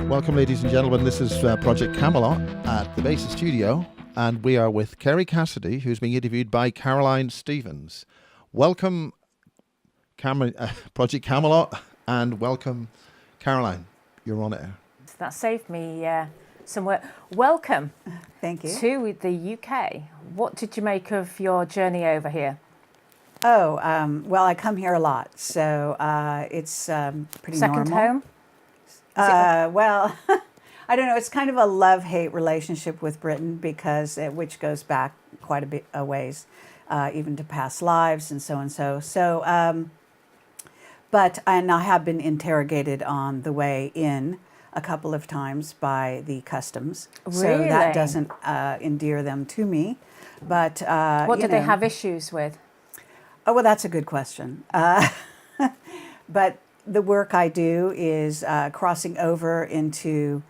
Welcome, ladies and gentlemen. This is Project Camelot at the Basis Studio, and we are with Kerry Cassidy, who's being interviewed by Caroline Stevens. Welcome, Project Camelot, and welcome, Caroline. You're on air. That saved me some work. Welcome. Thank you. To the UK. What did you make of your journey over here? Oh, well, I come here a lot, so it's pretty Second normal. home? Well, I don't know. It's kind of a love-hate relationship with Britain which goes back quite a bit a ways, even to past lives and so and so. So, but I have been interrogated on the way in a couple of times by the customs. Really? So that doesn't endear them to me. But What do they have issues with? Oh, well, that's a good question. But the work I do is crossing over into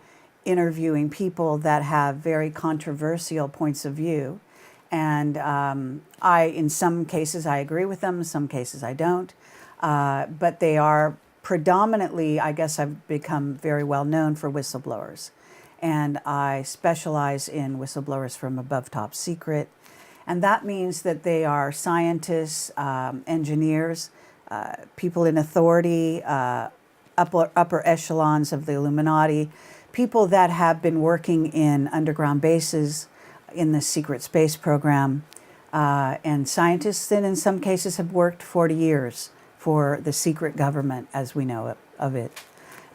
interviewing people that have very controversial points of view. And in some cases, I agree with them. In some cases, I don't. But they are predominantly, I guess I've become very well known for whistleblowers. And I specialize in whistleblowers from above top secret. And that means that they are scientists, engineers, people in authority, upper echelons of the Illuminati, people that have been working in underground bases in the secret space program, and scientists that in some cases have worked 40 years for the secret government as we know of it.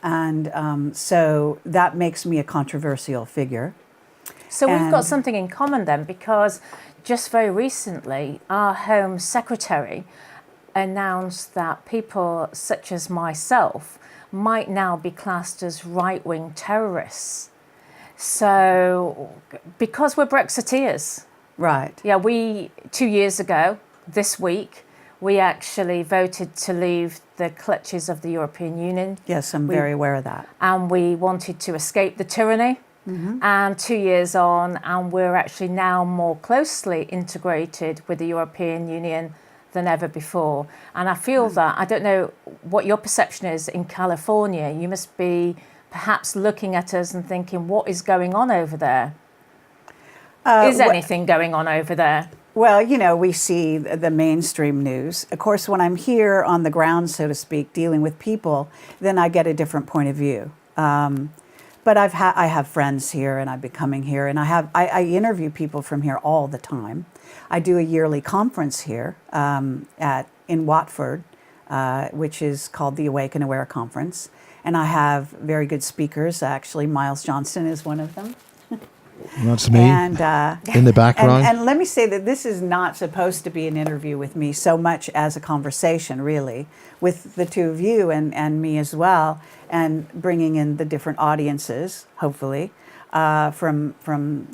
And so that makes me a controversial figure. So we've got something in common then, because just very recently our Home Secretary announced that people such as myself might now be classed as right-wing terrorists. So, because we're Brexiteers. Right. Yeah, 2 years ago, this week, we actually voted to leave the clutches of the European Union. Yes, I'm very aware of that. And we wanted to escape the tyranny. Mm-hmm. And 2 years on, and we're actually now more closely integrated with the European Union than ever before. And I feel that, I don't know what your perception is in California, you must be perhaps looking at us and thinking, what is going on over there? Is anything going on over there? Well, we see the mainstream news. Of course, when I'm here on the ground, so to speak, dealing with people, then I get a different point of view. But I have friends here, and I've been coming here, and I interview people from here all the time. I do a yearly conference here in Watford, which is called the Awake and Aware Conference, and I have very good speakers. Actually, Miles Johnson is one of them. That's me, and, in the background. And let me say that this is not supposed to be an interview with me so much as a conversation, really, with the two of you and me as well, and bringing in the different audiences, hopefully, from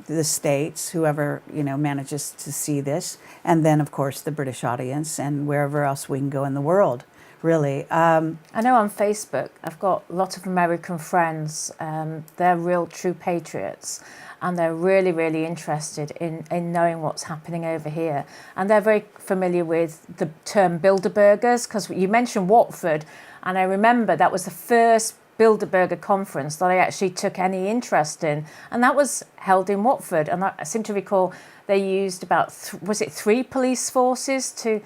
the States, whoever manages to see this, and then, of course, the British audience and wherever else we can go in the world, really. I know on Facebook, I've got a lot of American friends. They're real true patriots. And they're really, really interested in knowing what's happening over here. And they're very familiar with the term Bilderbergers, because you mentioned Watford, and I remember that was the first Bilderberger conference that I actually took any interest in, and that was held in Watford. And I seem to recall they used about, was it 3 police forces to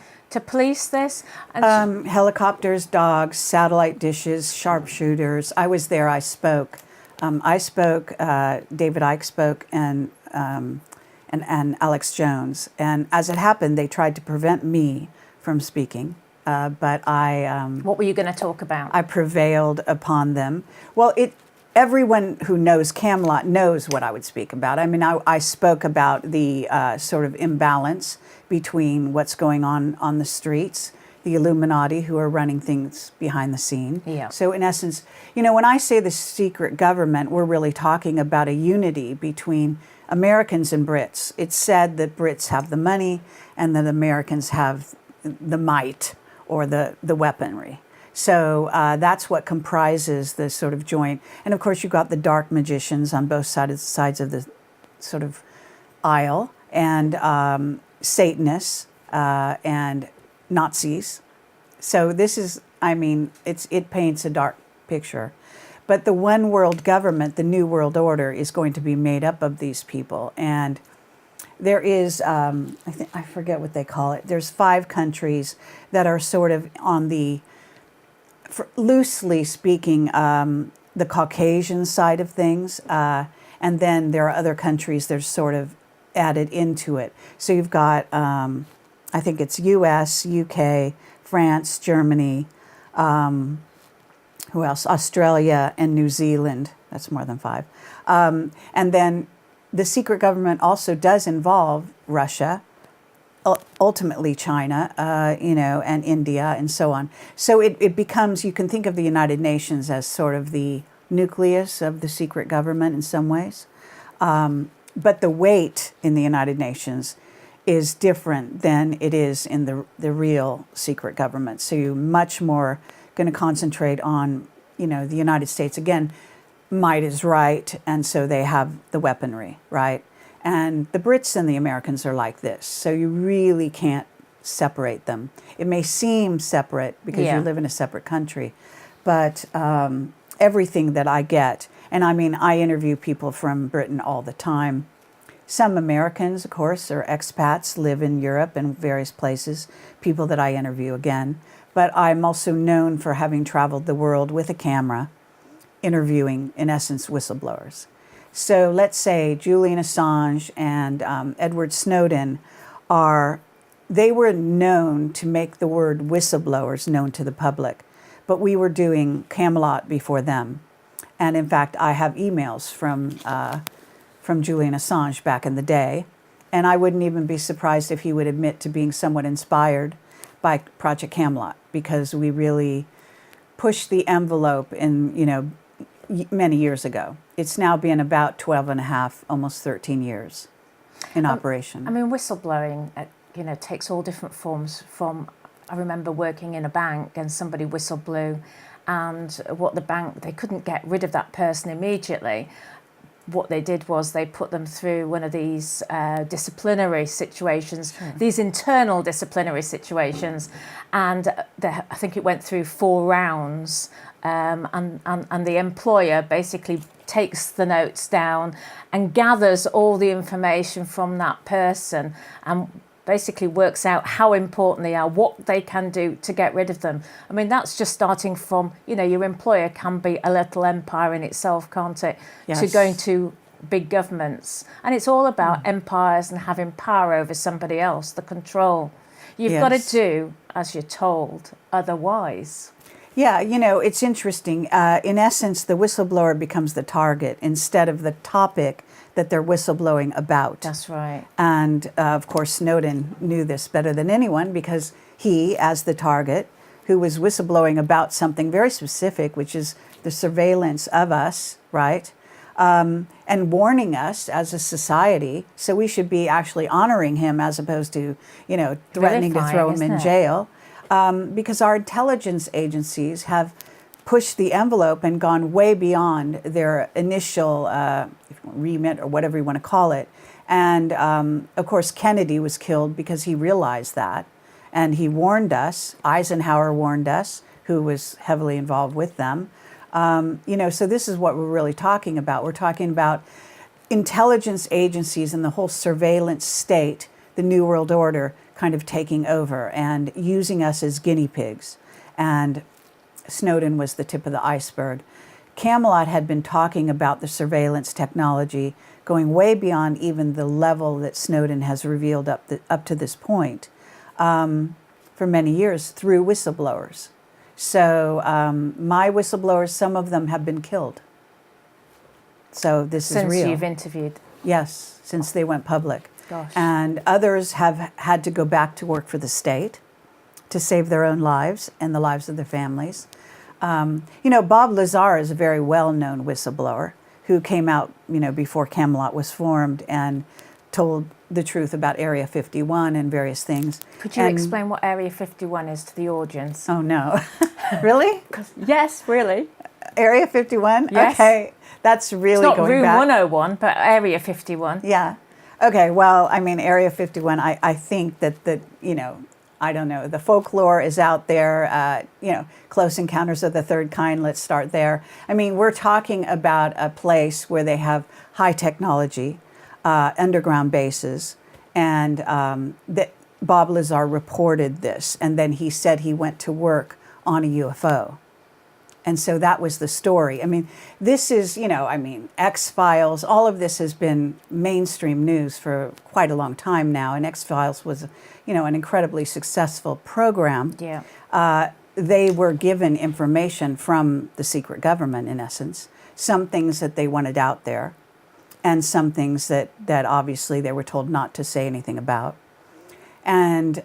police this? And helicopters, dogs, satellite dishes, sharpshooters. I was there, I spoke. David Icke spoke, and Alex Jones. And as it happened, they tried to prevent me from speaking, but I... what were you going to talk about? I prevailed upon them. Well, everyone who knows Camelot knows what I would speak about. I mean, I spoke about the sort of imbalance between what's going on the streets, the Illuminati who are running things behind the scene. Yeah. So in essence, when I say the secret government, we're really talking about a unity between Americans and Brits. It's said that Brits have the money and that Americans have the might or the weaponry. So that's what comprises the sort of joint. And of course, you've got the dark magicians on both sides of the sort of aisle, and Satanists and Nazis. So this is, it paints a dark picture. But the one world government, the New World Order, is going to be made up of these people. And there is, I forget what they call it. There's 5 countries that are sort of on the, loosely speaking, the Caucasian side of things. And then there are other countries that are sort of added into it. So you've got, I think it's US, UK, France, Germany, who else? Australia and New Zealand. That's more than 5. And then the secret government also does involve Russia, ultimately China, and India and so on. So it becomes, you can think of the United Nations as sort of the nucleus of the secret government in some ways. But the weight in the United Nations is different than it is in the real secret government. So you're much more going to concentrate on, the United States. Again, might is right, and so they have the weaponry, right? And the Brits and the Americans are like this. So you really can't separate them. It may seem separate because you live in a separate country, but everything that I get, and I mean, I interview people from Britain all the time. Some Americans, of course, or expats, live in Europe and various places, people that I interview again. But I'm also known for having traveled the world with a camera, interviewing, in essence, whistleblowers. So let's say Julian Assange and Edward Snowden they were known to make the word whistleblowers known to the public, but we were doing Camelot before them. And in fact, I have emails from Julian Assange back in the day, and I wouldn't even be surprised if he would admit to being somewhat inspired by Project Camelot, because we really pushed the envelope in, many years ago. It's now been about 12 and a half, almost 13 years in operation. I mean, whistleblowing, takes all different forms. I remember working in a bank and somebody whistle blew, and they couldn't get rid of that person immediately. What they did was they put them through one of these disciplinary situations, these internal disciplinary situations, and I think it went through 4 rounds, and the employer basically takes the notes down and gathers all the information from that person and basically works out how important they are, what they can do to get rid of them. I mean, that's just starting from, your employer can be a little empire in itself, can't it? Yes. To going to big governments. And it's all about empires and having power over somebody else, the control. You've got to do as you're told, otherwise. Yeah, it's interesting. In essence, the whistleblower becomes the target instead of the topic that they're whistleblowing about. That's right. And of course, Snowden knew this better than anyone, because he, as the target, who was whistleblowing about something very specific, which is the surveillance of us, right? And warning us as a society. So we should be actually honoring him as opposed to, threatening to throw him in jail. Because our intelligence agencies have pushed the envelope and gone way beyond their initial remit, or whatever you want to call it. And of course, Kennedy was killed because he realized that. And he warned us. Eisenhower warned us, who was heavily involved with them. So this is what we're really talking about. We're talking about intelligence agencies and the whole surveillance state, the New World Order, kind of taking over and using us as guinea pigs. And Snowden was the tip of the iceberg. Camelot had been talking about the surveillance technology going way beyond even the level that Snowden has revealed up to this point for many years through whistleblowers. So my whistleblowers, some of them have been killed. So this is real. Since you've interviewed? Yes, since they went public. Gosh. And others have had to go back to work for the state to save their own lives and the lives of their families. Bob Lazar is a very well-known whistleblower who came out, before Camelot was formed and told the truth about Area 51 and various things. Could you explain what Area 51 is to the audience? Oh, no. Really? Yes, really. Area 51? Yes. Okay. That's really it's not going Room back. 101, but Area 51. Yeah. Okay, well, Area 51, I think that I don't know, the folklore is out there, Close Encounters of the Third Kind, let's start there. I mean, we're talking about a place where they have high technology, underground bases, and that Bob Lazar reported this, and then he said he went to work on a UFO. And so that was the story. I mean, this is, X-Files, all of this has been mainstream news for quite a long time now, and X-Files was, an incredibly successful program. Yeah. They were given information from the secret government, in essence, some things that they wanted out there, and some things that obviously they were told not to say anything about. And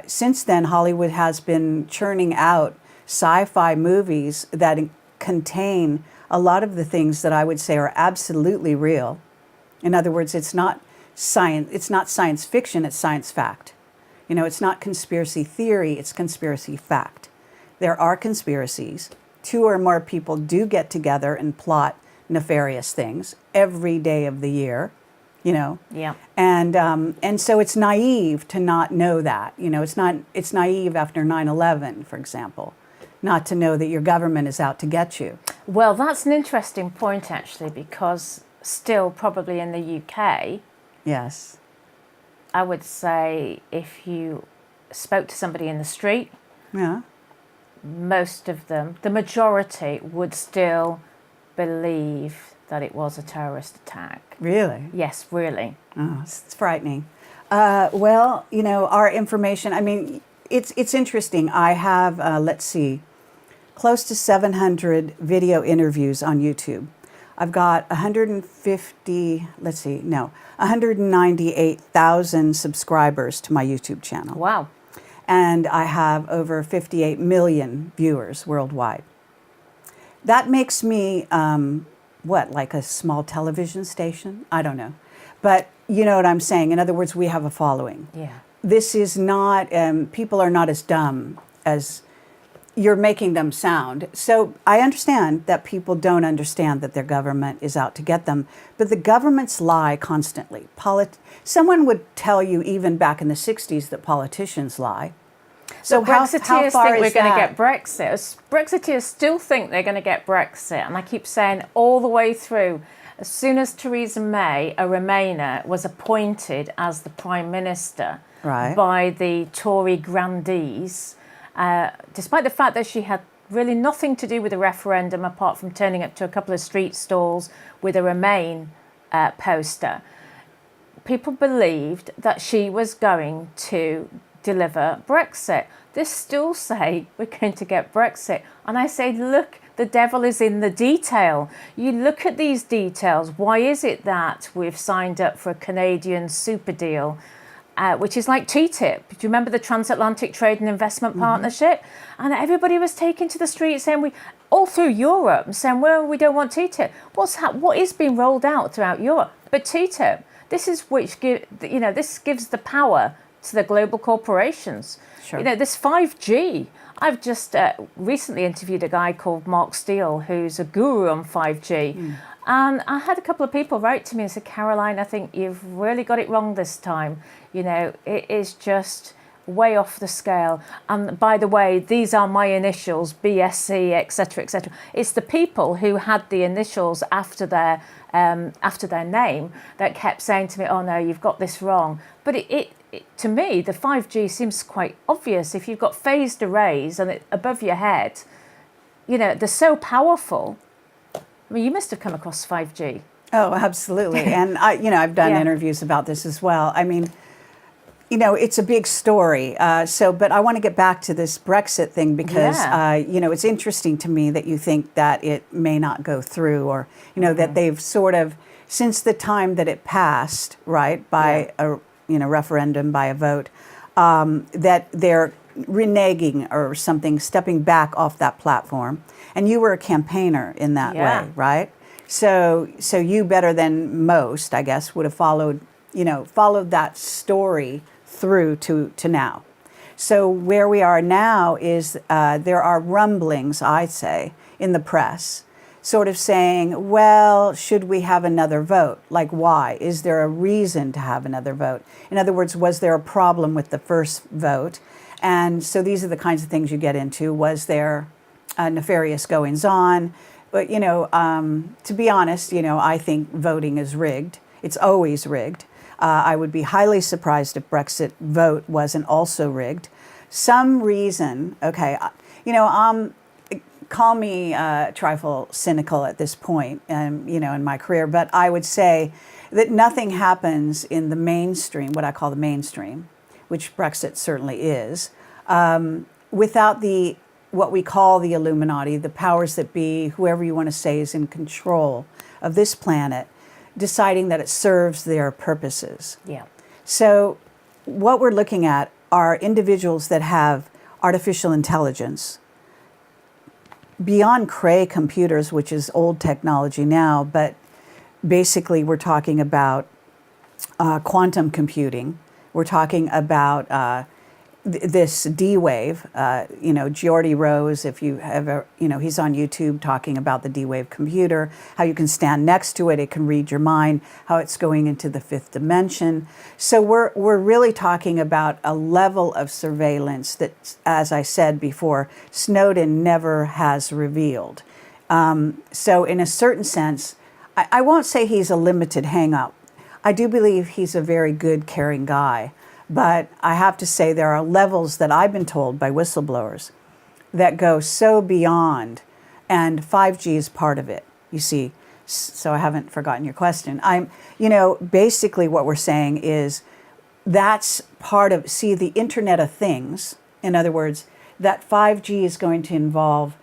since then, Hollywood has been churning out sci-fi movies that contain a lot of the things that I would say are absolutely real. In other words, it's not science fiction, it's science fact. It's not conspiracy theory, it's conspiracy fact. There are conspiracies. 2 or more people do get together and plot nefarious things every day of the year. Yeah. And so it's naive to not know that. It's naive after 9/11, for example, not to know that your government is out to get you. Well, that's an interesting point, actually, because still probably in the UK, Yes. I would say if you spoke to somebody in the street, Yeah. most of them, the majority, would still believe that it was a terrorist attack. Really? Yes, really. Oh, it's frightening. Well, our information, I mean, it's interesting. I have, close to 700 video interviews on YouTube. I've got 198,000 subscribers to my YouTube channel. Wow. And I have over 58 million viewers worldwide. That makes me, like a small television station? I don't know. But you know what I'm saying. In other words, we have a following. Yeah. This is not, people are not as dumb as you're making them sound. So I understand that people don't understand that their government is out to get them, but the governments lie constantly. Someone would tell you even back in the 60s that politicians lie. So how Brexiteers far think is we're going to that? get Brexit. Brexiteers still think they're going to get Brexit. And I keep saying all the way through, as soon as Theresa May, a Remainer, was appointed as the Prime Minister Right. by the Tory grandees, despite the fact that she had really nothing to do with the referendum apart from turning up to a couple of street stalls with a Remain poster, people believed that she was going to deliver Brexit. They still say we're going to get Brexit. And I say, look, the devil is in the detail. You look at these details. Why is it that we've signed up for a Canadian super deal, which is like TTIP? Do you remember the Transatlantic Trade and Investment Partnership? And everybody was taken to the street saying, all through Europe, saying, well, we don't want TTIP. What is being rolled out throughout Europe? But TTIP, this gives the power to the global corporations. Sure. This 5G. I've just recently interviewed a guy called Mark Steele, who's a guru on 5G. And I had a couple of people write to me and say, Caroline, I think you've really got it wrong this time. It is just way off the scale. And by the way, these are my initials, BSC, etc., etc. It's the people who had the initials after their name that kept saying to me, oh no, you've got this wrong. But to me, the 5G seems quite obvious. If you've got phased arrays and above your head, they're so powerful. I mean, you must have come across 5G. Oh, absolutely. And I've done Yeah. interviews about this as well. I mean, it's a big story. But I want to get back to this Brexit thing because, it's interesting to me that you think that it may not go through or, that they've sort of, since the time that it passed, right, by a referendum, by a vote, that they're reneging or something, stepping back off that platform. And you were a campaigner in that way, right? So you better than most, I guess, would have followed that story through to now. So where we are now is there are rumblings, I'd say, in the press, sort of saying, well, should we have another vote? Like, why? Is there a reason to have another vote? In other words, was there a problem with the first vote? And so these are the kinds of things you get into. Was there nefarious goings on? But, to be honest, I think voting is rigged. It's always rigged. I would be highly surprised if Brexit vote wasn't also rigged. Some reason, okay, call me a trifle cynical at this point, in my career, but I would say that nothing happens in the mainstream, what I call the mainstream, which Brexit certainly is, without what we call the Illuminati, the powers that be, whoever you want to say is in control of this planet, deciding that it serves their purposes. Yeah. So what we're looking at are individuals that have artificial intelligence beyond Cray computers, which is old technology now, but basically we're talking about quantum computing. We're talking about this D-Wave, Geordie Rose, if you ever, he's on YouTube talking about the D-Wave computer, how you can stand next to it, it can read your mind, how it's going into the fifth dimension. So we're really talking about a level of surveillance that, as I said before, Snowden never has revealed. So in a certain sense, I won't say he's a limited hang-up. I do believe he's a very good, caring guy. But I have to say there are levels that I've been told by whistleblowers that go so beyond, and 5G is part of it, you see. So I haven't forgotten your question. Basically what we're saying is that's part of, the Internet of Things. In other words, that 5G is going to involve,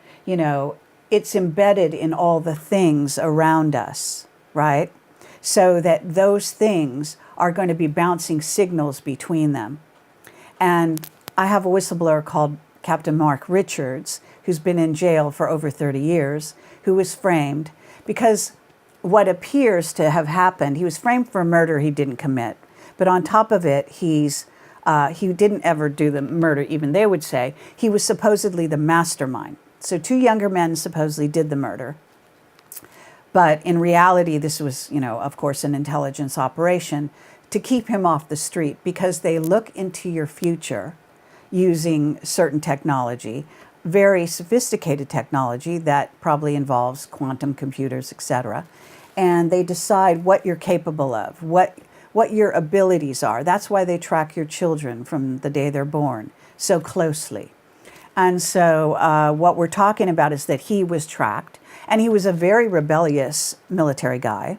it's embedded in all the things around us, right? So that those things are going to be bouncing signals between them. And I have a whistleblower called Captain Mark Richards, who's been in jail for over 30 years, who was framed because what appears to have happened, he was framed for a murder he didn't commit. But on top of it, he didn't ever do the murder, even they would say. He was supposedly the mastermind. So 2 younger men supposedly did the murder. But in reality, this was, of course, an intelligence operation to keep him off the street because they look into your future using certain technology, very sophisticated technology that probably involves quantum computers, etc. And they decide what you're capable of, what your abilities are. That's why they track your children from the day they're born so closely. And so what we're talking about is that he was tracked. And he was a very rebellious military guy.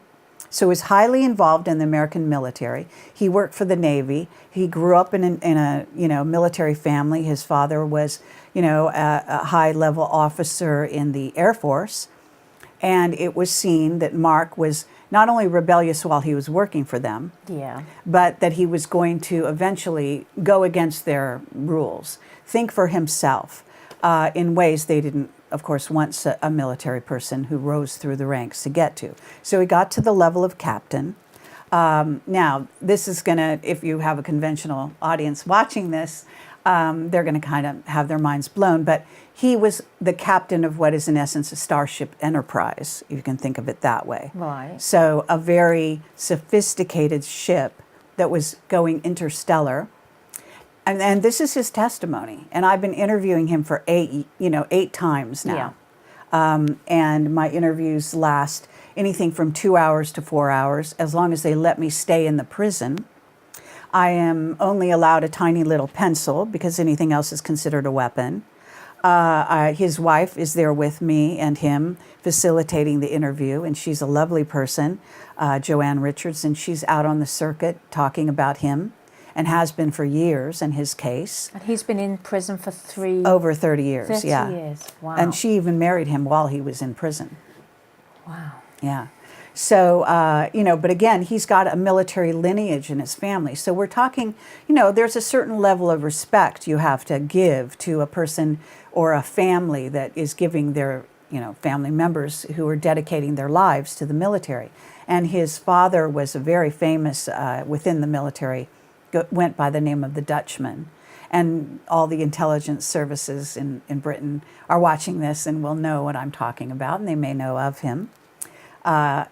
So he was highly involved in the American military. He worked for the Navy. He grew up in a military family. His father was, a high-level officer in the Air Force. And it was seen that Mark was not only rebellious while he was working for them, but that he was going to eventually go against their rules, think for himself in ways they didn't, of course, once a military person who rose through the ranks to get to. So he got to the level of captain. Now, this is going to, if you have a conventional audience watching this, they're going to kind of have their minds blown. But he was the captain of what is, in essence, a Starship Enterprise. You can think of it that way. Right. So a very sophisticated ship that was going interstellar. And this is his testimony. And I've been interviewing him for 8 times now. Yeah. And my interviews last anything from 2 hours to 4 hours, as long as they let me stay in the prison. I am only allowed a tiny little pencil because anything else is considered a weapon. His wife is there with me and him facilitating the interview, and she's a lovely person, Joanne Richards, and she's out on the circuit talking about him. And has been for years in his case. And he's been in prison for over 30 years, 30 yeah. years, wow. And she even married him while he was in prison. Wow. Yeah. So, but again, he's got a military lineage in his family. So we're talking, there's a certain level of respect you have to give to a person or a family that is giving their, family members who are dedicating their lives to the military. And his father was a very famous within the military, went by the name of the Dutchman. And all the intelligence services in Britain are watching this and will know what I'm talking about, and they may know of him.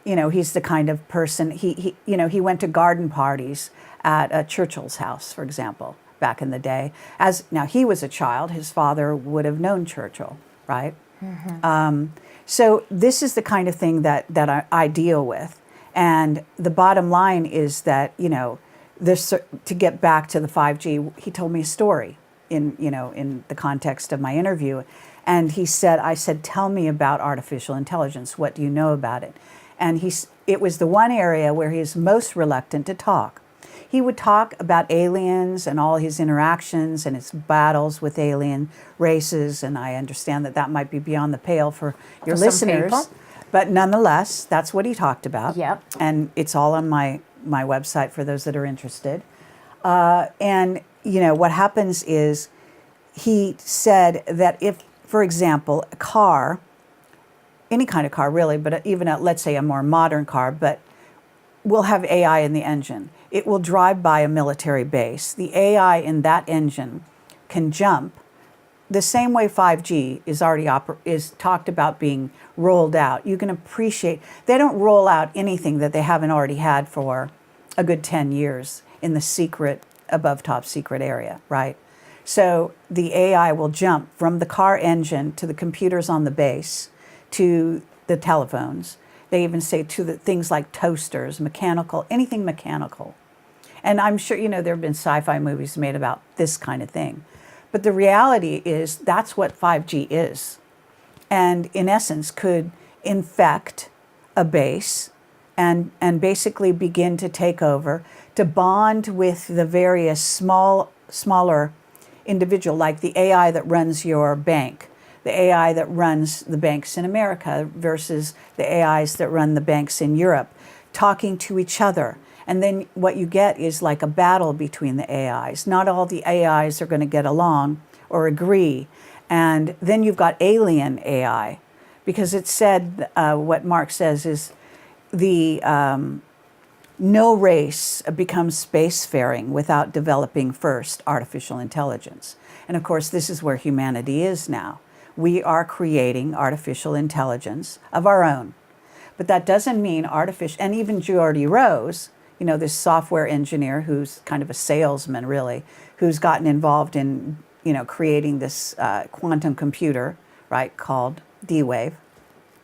He's the kind of person, he went to garden parties at Churchill's house, for example, back in the day. As now he was a child, his father would have known Churchill, right? So this is the kind of thing that I deal with. And the bottom line is that, this, to get back to the 5G, he told me a story in the context of my interview. And I said, tell me about artificial intelligence. What do you know about it? And it was the one area where he is most reluctant to talk. He would talk about aliens and all his interactions and his battles with alien races. And I understand that might be beyond the pale for your listeners. But nonetheless, that's what he talked about. Yep. And it's all on my website for those that are interested. And, what happens is he said that if, for example, a car, any kind of car really, but even let's say a more modern car, but will have AI in the engine. It will drive by a military base. The AI in that engine can jump the same way 5G is talked about being rolled out. You can appreciate, they don't roll out anything that they haven't already had for a good 10 years in the secret, above top secret area, right? So the AI will jump from the car engine to the computers on the base to the telephones. They even say to the things like toasters, mechanical, anything mechanical. And I'm sure, there have been sci-fi movies made about this kind of thing. But the reality is that's what 5G is. And in essence could infect a base and basically begin to take over, to bond with the various smaller individual, like the AI that runs your bank, the AI that runs the banks in America versus the AIs that run the banks in Europe, talking to each other. And then what you get is like a battle between the AIs. Not all the AIs are going to get along or agree. And then you've got alien AI, because it said, what Mark says is the no race becomes spacefaring without developing first artificial intelligence. And of course, this is where humanity is now. We are creating artificial intelligence of our own. But that doesn't mean and even Geordie Rose, this software engineer who's kind of a salesman really, who's gotten involved in, creating this quantum computer, right, called D-Wave.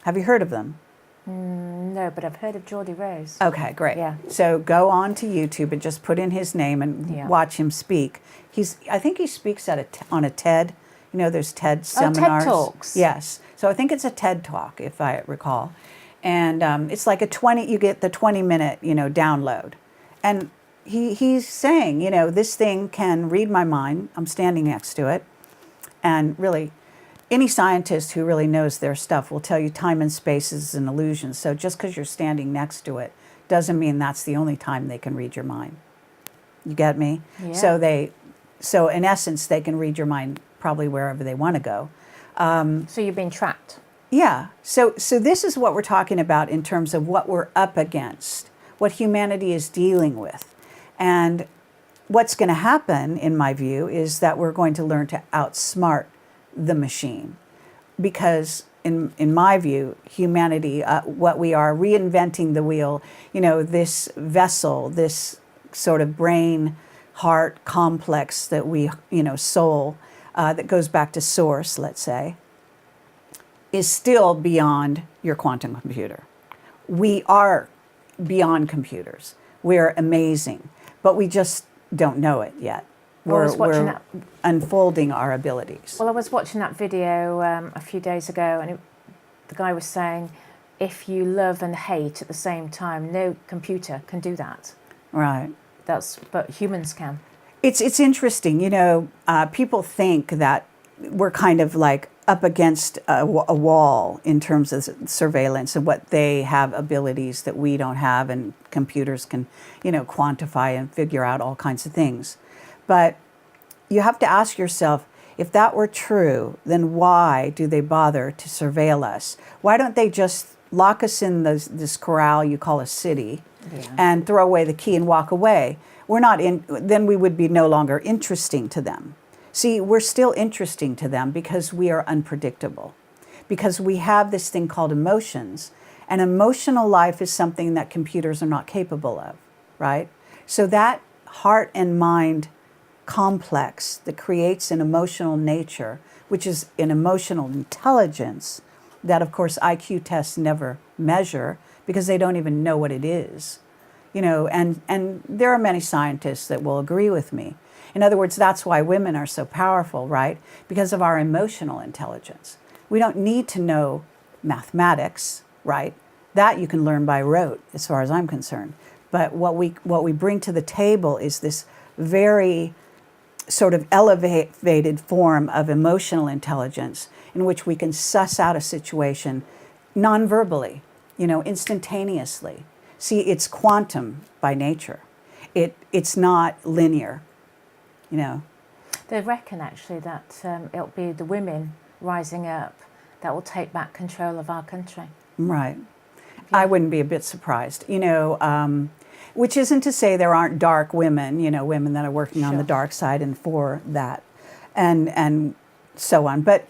Have you heard of them? No, but I've heard of Geordie Rose. Okay, great. Yeah. So go on to YouTube and just put in his name and watch him speak. I think he speaks on a TED. There's TED seminars. TED Talks. Yes. So I think it's a TED Talk, if I recall. And it's like you get the 20-minute, download. And he's saying, this thing can read my mind. I'm standing next to it. And really, any scientist who really knows their stuff will tell you time and space is an illusion. So just because you're standing next to it doesn't mean that's the only time they can read your mind. You get me? Yeah. So in essence, they can read your mind probably wherever they want to go. So you've been trapped. Yeah. So this is what we're talking about in terms of what we're up against, what humanity is dealing with. And what's going to happen, in my view, is that we're going to learn to outsmart the machine. Because in my view, humanity, what we are reinventing the wheel, this vessel, this sort of brain, heart complex that we, soul, that goes back to source, let's say, is still beyond your quantum computer. We are beyond computers. We're amazing, but we just don't know it yet. We're unfolding our abilities. Well, I was watching that video a few days ago, and the guy was saying, if you love and hate at the same time, no computer can do that. Right. But humans can. It's interesting, people think that we're kind of like up against a wall in terms of surveillance and what they have abilities that we don't have, and computers can, quantify and figure out all kinds of things. But you have to ask yourself, if that were true, then why do they bother to surveil us? Why don't they just lock us in this corral you call a city, and throw away the key and walk away? Then we would be no longer interesting to them. See, we're still interesting to them because we are unpredictable, because we have this thing called emotions, and emotional life is something that computers are not capable of, right? So that heart and mind complex, that creates an emotional nature, which is an emotional intelligence that, of course, IQ tests never measure because they don't even know what it is. And there are many scientists that will agree with me. In other words, that's why women are so powerful, right? Because of our emotional intelligence. We don't need to know mathematics, right? That you can learn by rote, as far as I'm concerned. But what we bring to the table is this very sort of elevated form of emotional intelligence in which we can suss out a situation non-verbally, instantaneously. See, it's quantum by nature. It's not linear, They reckon actually that it'll be the women rising up that will take back control of our country. Right. I wouldn't be a bit surprised, which isn't to say there aren't dark women, women that are working on the dark side and for that and so on. But,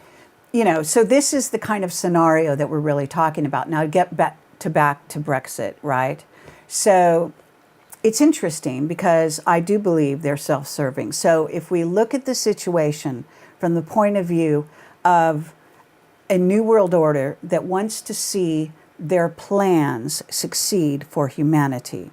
so this is the kind of scenario that we're really talking about. Now, get back to Brexit, right? So it's interesting because I do believe they're self-serving. So if we look at the situation from the point of view of a new world order that wants to see their plans succeed for humanity,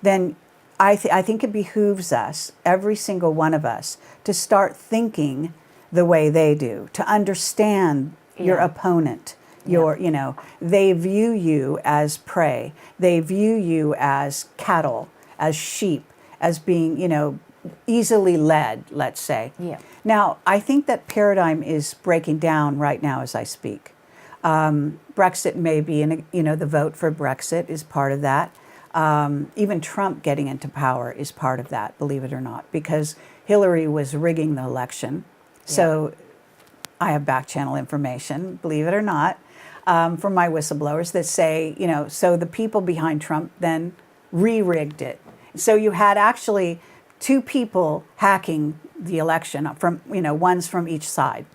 then I think it behooves us, every single one of us, to start thinking the way they do, to understand your opponent. They view you as prey. They view you as cattle, as sheep, as being, easily led, let's say. Yeah. Now, I think that paradigm is breaking down right now as I speak. Brexit may be, the vote for Brexit is part of that. Even Trump getting into power is part of that, believe it or not, because Hillary was rigging the election. So I have back channel information, believe it or not, from my whistleblowers that say, so the people behind Trump then re-rigged it. So you had actually two people hacking the election from, one's from each side.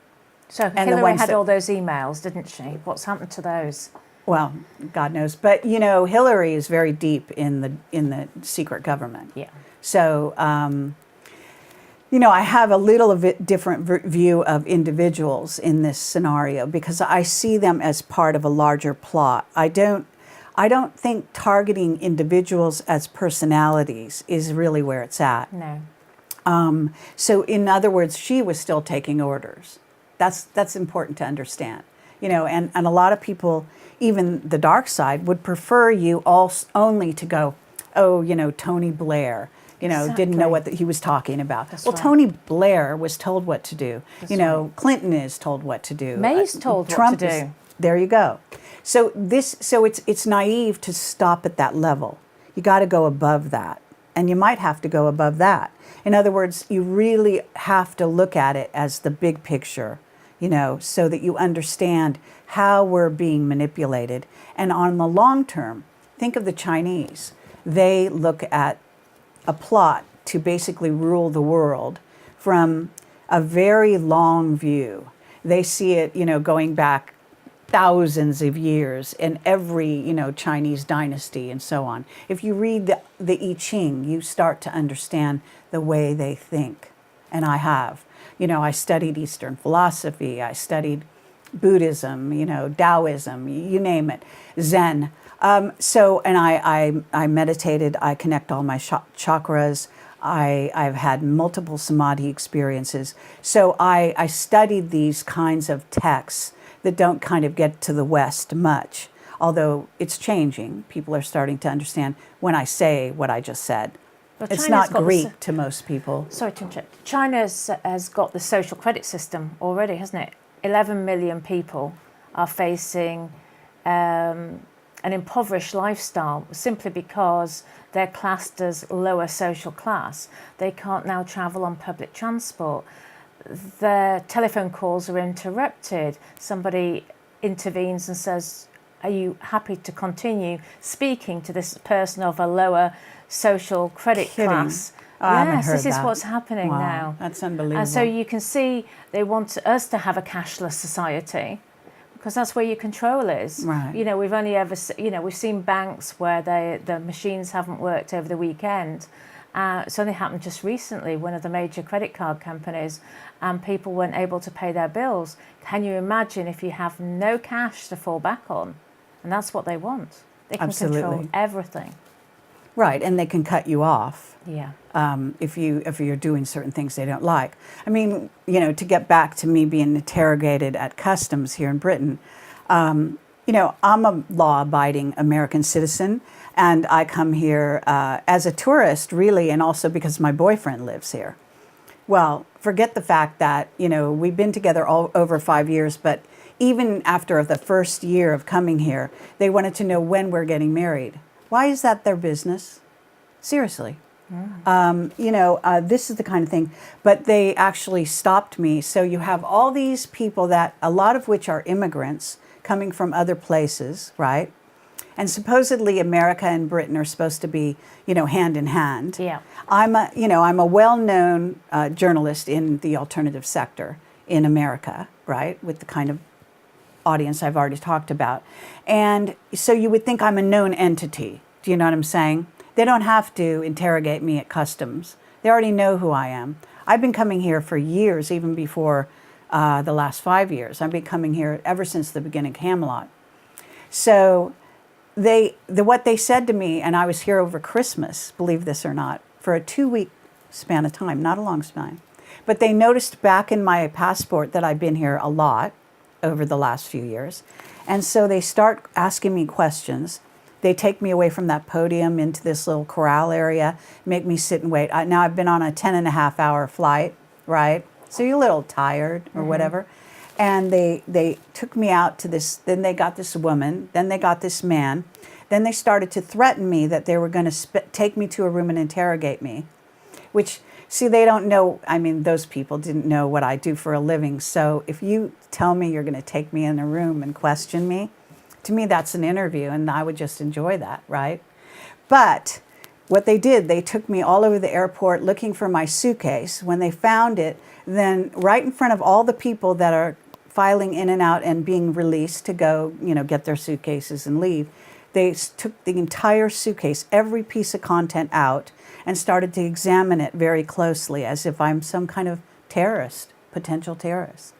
So Hillary had all those emails, didn't she? What's happened to those? Well, God knows. But, Hillary is very deep in the secret government. Yeah. So, I have a little bit different view of individuals in this scenario because I see them as part of a larger plot. I don't think targeting individuals as personalities is really where it's at. No. So in other words, she was still taking orders. That's important to understand. And a lot of people, even the dark side, would prefer you only to go, Tony Blair, didn't know what he was talking about. That's well, right. Tony Blair was told what to do. That's right. Clinton is told what to do. May's told Trump what to do. There you go. So it's naive to stop at that level. You got to go above that. And you might have to go above that. In other words, you really have to look at it as the big picture, so that you understand how we're being manipulated. And on the long term, think of the Chinese. They look at a plot to basically rule the world from a very long view. They see it, going back thousands of years in every, Chinese dynasty and so on. If you read the I Ching, you start to understand the way they think. And I have. I studied Eastern philosophy. I studied Buddhism, Taoism, you name it, Zen. And I meditated. I connect all my chakras. I've had multiple samadhi experiences. So I studied these kinds of texts that don't kind of get to the West much, although it's changing. People are starting to understand when I say what I just said. Well, it's China's not Greek to most people. Sorry to interrupt. China has got the social credit system already, hasn't it? 11 million people are facing an impoverished lifestyle simply because they're classed as lower social class. They can't now travel on public transport. Their telephone calls are interrupted. Somebody intervenes and says, are you happy to continue speaking to this person of a lower social credit class? Yes, this is what's happening now. That's unbelievable. And so you can see they want us to have a cashless society because that's where your control is. Right. We've only ever, we've seen banks where the machines haven't worked over the weekend It's only happened just recently, one of the major credit card companies, and people weren't able to pay their bills. Can you imagine if you have no cash to fall back on? And that's what they want. They can control Absolutely. everything. Right, and they can cut you off. Yeah. If you're doing certain things they don't like. I mean, to get back to me being interrogated at customs here in Britain, I'm a law-abiding American citizen, and I come here as a tourist, really, and also because my boyfriend lives here. Well, forget the fact that, we've been together all over 5 years, but even after the first year of coming here, they wanted to know when we're getting married. Why is that their business? Seriously. This is the kind of thing, but they actually stopped me. So you have all these people that, a lot of which are immigrants coming from other places, right? And supposedly America and Britain are supposed to be, hand in hand. Yeah. I'm a well-known journalist in the alternative sector in America, right? With the kind of audience I've already talked about. And so you would think I'm a known entity. Do you know what I'm saying? They don't have to interrogate me at customs. They already know who I am. I've been coming here for years, even before the last 5 years. I've been coming here ever since the beginning of Camelot. So what they said to me, and I was here over Christmas, believe this or not, for a 2-week span of time, not a long span. But they noticed back in my passport that I've been here a lot over the last few years. And so they start asking me questions. They take me away from that podium into this little corral area, make me sit and wait. Now I've been on a 10.5-hour flight, right? So you're a little tired or whatever. And they took me out to this, then they got this woman, then they got this man. Then they started to threaten me that they were going to take me to a room and interrogate me, which, see, they don't know, I mean, those people didn't know what I do for a living. So if you tell me you're going to take me in a room and question me, to me, that's an interview, and I would just enjoy that, right? But what they did, they took me all over the airport looking for my suitcase. When they found it, then right in front of all the people that are filing in and out and being released to go, get their suitcases and leave, they took the entire suitcase, every piece of content out, and started to examine it very closely as if I'm some kind of terrorist, potential terrorist.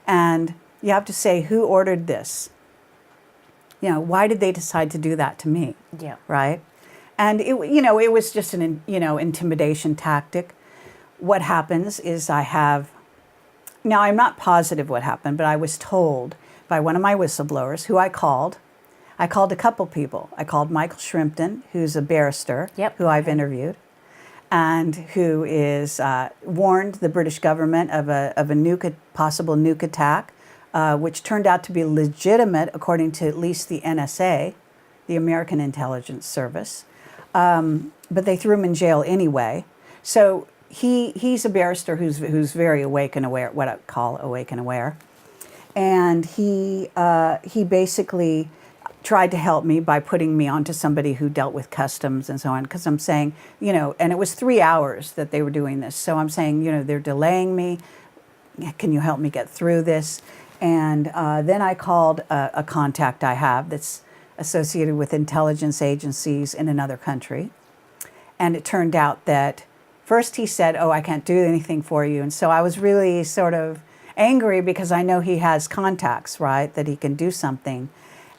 And you have to say, who ordered this? Why did they decide to do that to me? Yeah. Right? And it was just an, intimidation tactic. What happens is now I'm not positive what happened, but I was told by one of my whistleblowers who I called a couple people. I called Michael Shrimpton, who's a barrister, who I've interviewed, and who is warned the British government of a possible nuke attack, which turned out to be legitimate according to at least the NSA, the American Intelligence Service. But they threw him in jail anyway. So he's a barrister who's very awake and aware, what I call awake and aware. And he basically tried to help me by putting me onto somebody who dealt with customs and so on, because I'm saying, and it was 3 hours that they were doing this. So I'm saying, they're delaying me. Can you help me get through this? And then I called a contact I have that's associated with intelligence agencies in another country. And it turned out that first he said, oh, I can't do anything for you. And so I was really sort of angry because I know he has contacts, right, that he can do something.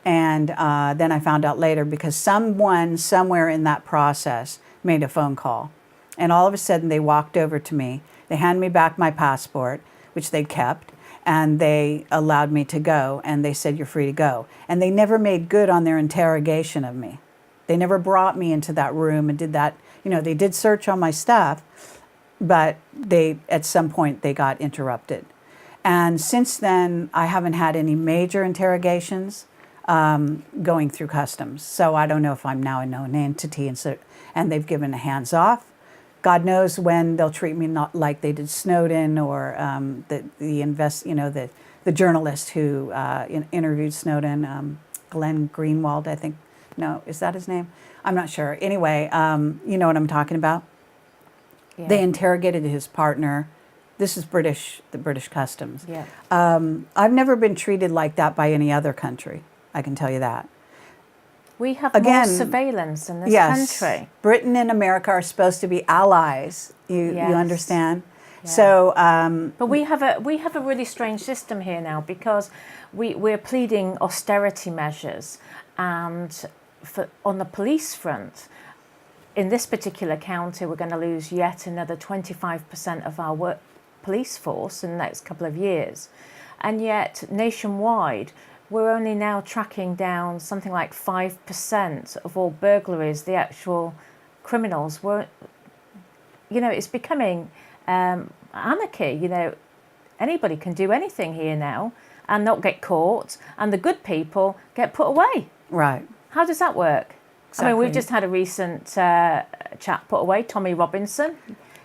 And then I found out later because someone somewhere in that process made a phone call. And all of a sudden they walked over to me. They handed me back my passport, which they'd kept, and they allowed me to go. And they said, you're free to go. And they never made good on their interrogation of me. They never brought me into that room and did that. They did search on my stuff, but at some point they got interrupted. And since then, I haven't had any major interrogations going through customs. So I don't know if I'm now a known entity, and they've given a hands off. God knows when they'll treat me not like they did Snowden or the journalist who interviewed Snowden, Glenn Greenwald, I think. No, is that his name? I'm not sure. Anyway, you know what I'm talking about? Yeah. They interrogated his partner. This is the British customs. Yeah. I've never been treated like that by any other country. I can tell you that. We have Again, more surveillance in this yes, country. Britain and America are supposed to be allies. You Yes. understand? Yeah. So, But we have a really strange system here now, because we're pleading austerity measures, and on the police front, in this particular county, we're going to lose yet another 25% of our police force in the next couple of years, and yet nationwide, we're only now tracking down something like 5% of all burglaries. The actual criminals were, it's becoming anarchy. Anybody can do anything here now and not get caught, and the good people get put away. right. How does that work? I mean, Exactly. we've just had a recent chap put away, Tommy Robinson.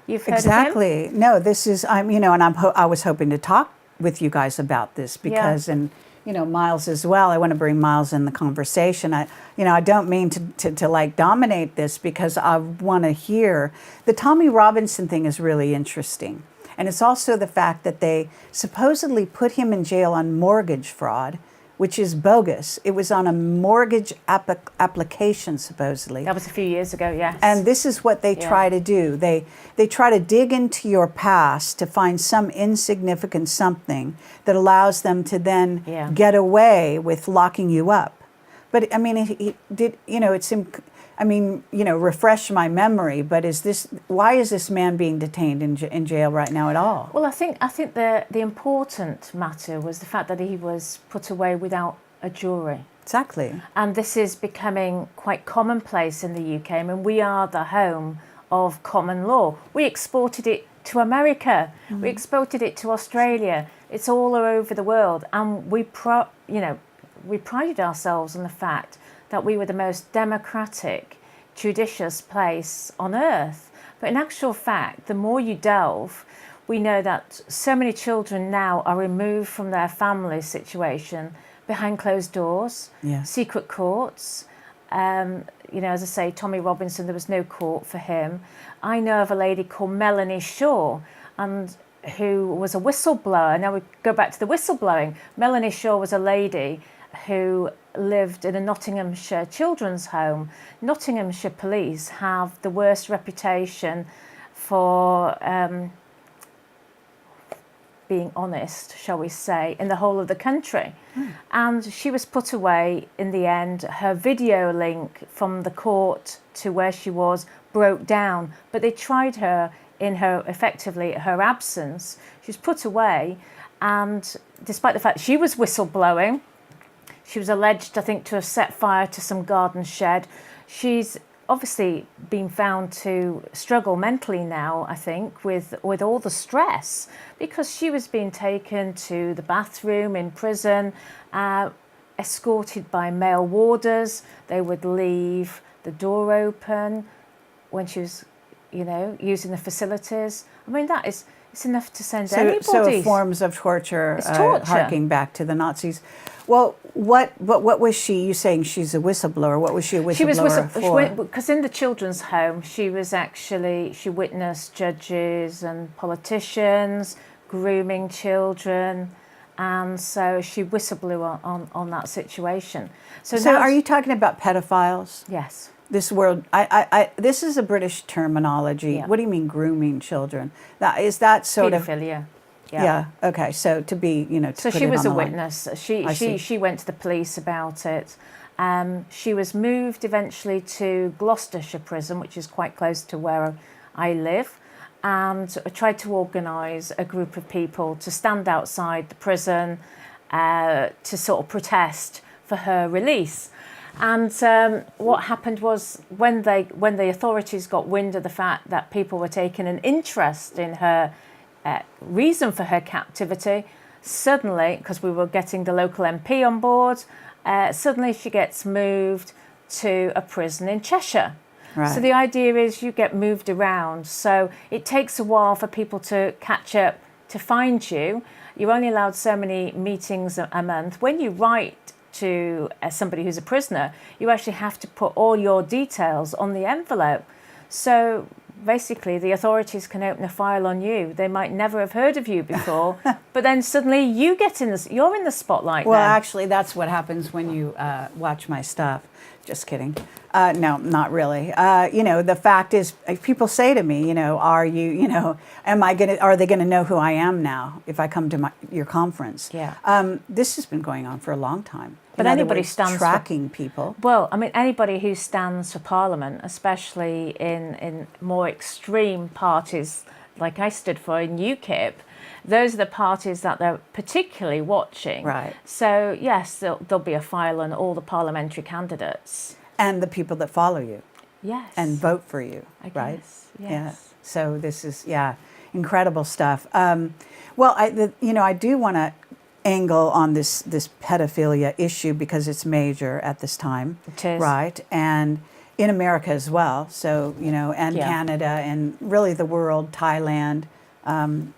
You've heard of him? Exactly. No, this is, and I was hoping to talk with you guys about this because, and Miles as well. I want to bring Miles in the conversation. I don't mean to like dominate this, because I want to hear. The Tommy Robinson thing is really interesting. And it's also the fact that they supposedly put him in jail on mortgage fraud, which is bogus. It was on a mortgage application, supposedly. That was a few years ago, yes. And this is what they try to do. They try to dig into your past to find some insignificant something that allows them to then get away with locking you up. But I mean, refresh my memory. But why is this man being detained in jail right now at all? Well, I think the important matter was the fact that he was put away without a jury. Exactly. And this is becoming quite commonplace in the UK. I mean, we are the home of common law. We exported it to America. We exported it to Australia. It's all over the world. And we prided ourselves on the fact that we were the most democratic, judicious place on earth. But in actual fact, the more you delve, we know that so many children now are removed from their family situation behind closed doors, secret courts. As I say, Tommy Robinson, there was no court for him. I know of a lady called Melanie Shaw, and who was a whistleblower. Now we go back to the whistleblowing. Melanie Shaw was a lady who lived in a Nottinghamshire children's home. Nottinghamshire police have the worst reputation for being honest, shall we say, in the whole of the country. And she was put away in the end. Her video link from the court to where she was broke down, but they tried her in her absence. She was put away, and despite the fact she was whistleblowing, she was alleged, I think, to have set fire to some garden shed. She's obviously been found to struggle mentally now, I think, with all the stress, because she was being taken to the bathroom in prison, escorted by male warders. They would leave the door open when she was, using the facilities. I mean, it's enough to send anybody. So forms of torture, harking back to the Nazis. Well, what was she? You saying she's a whistleblower? What was she a whistleblower for? Because in the children's home, she witnessed judges and politicians grooming children, and so she whistleblew on that situation. So now, are you talking about pedophiles? Yes. This word, this is a British terminology. Yeah. What do you mean grooming children? Is that sort Pedophilia. Yeah. Okay. So to be, So put she it was on a the line. witness. She went to the police about it. She was moved eventually to Gloucestershire prison, which is quite close to where I live, and tried to organise a group of people to stand outside the prison to sort of protest for her release. And what happened was, when the authorities got wind of the fact that people were taking an interest in her reason for her captivity, suddenly, because we were getting the local MP on board, suddenly she gets moved to a prison in Cheshire. Right. So the idea is you get moved around. So it takes a while for people to catch up, to find you. You're only allowed so many meetings a month. When you write to somebody who's a prisoner, you actually have to put all your details on the envelope. So basically, the authorities can open a file on you. They might never have heard of you before, but then suddenly you're in the spotlight. Well, then. actually, that's what happens when you watch my stuff. Just kidding. No, not really. The fact is, people say to me, are they going to know who I am now if I come to your conference? Yeah. This has been going on for a long time. But In other anybody words, stands tracking people. Well, I mean, anybody who stands for Parliament, especially in more extreme parties like I stood for in UKIP, those are the parties that they're particularly watching. Right. So, yes, there'll be a file on all the parliamentary candidates. And the people that follow you. Yes. And vote for you, right? Yes. Yeah. So this is, incredible stuff. I do want to angle on this pedophilia issue because it's major at this time. It is. Right. And in America as well. So, and Canada and really the world, Thailand.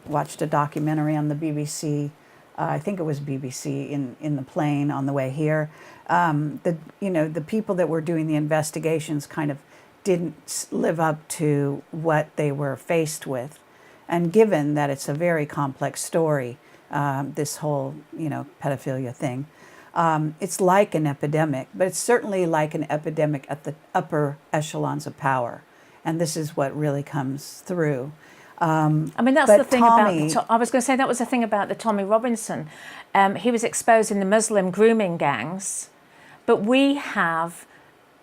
Watched a documentary on the BBC. I think it was BBC in the plane on the way here. The people that were doing the investigations kind of didn't live up to what they were faced with. And given that it's a very complex story, this whole, pedophilia thing, it's like an epidemic, but it's certainly like an epidemic at the upper echelons of power. And this is what really comes through. I mean, that's the thing Tommy, about. I was going to say that was the thing about the Tommy Robinson. He was exposing the Muslim grooming gangs, but we have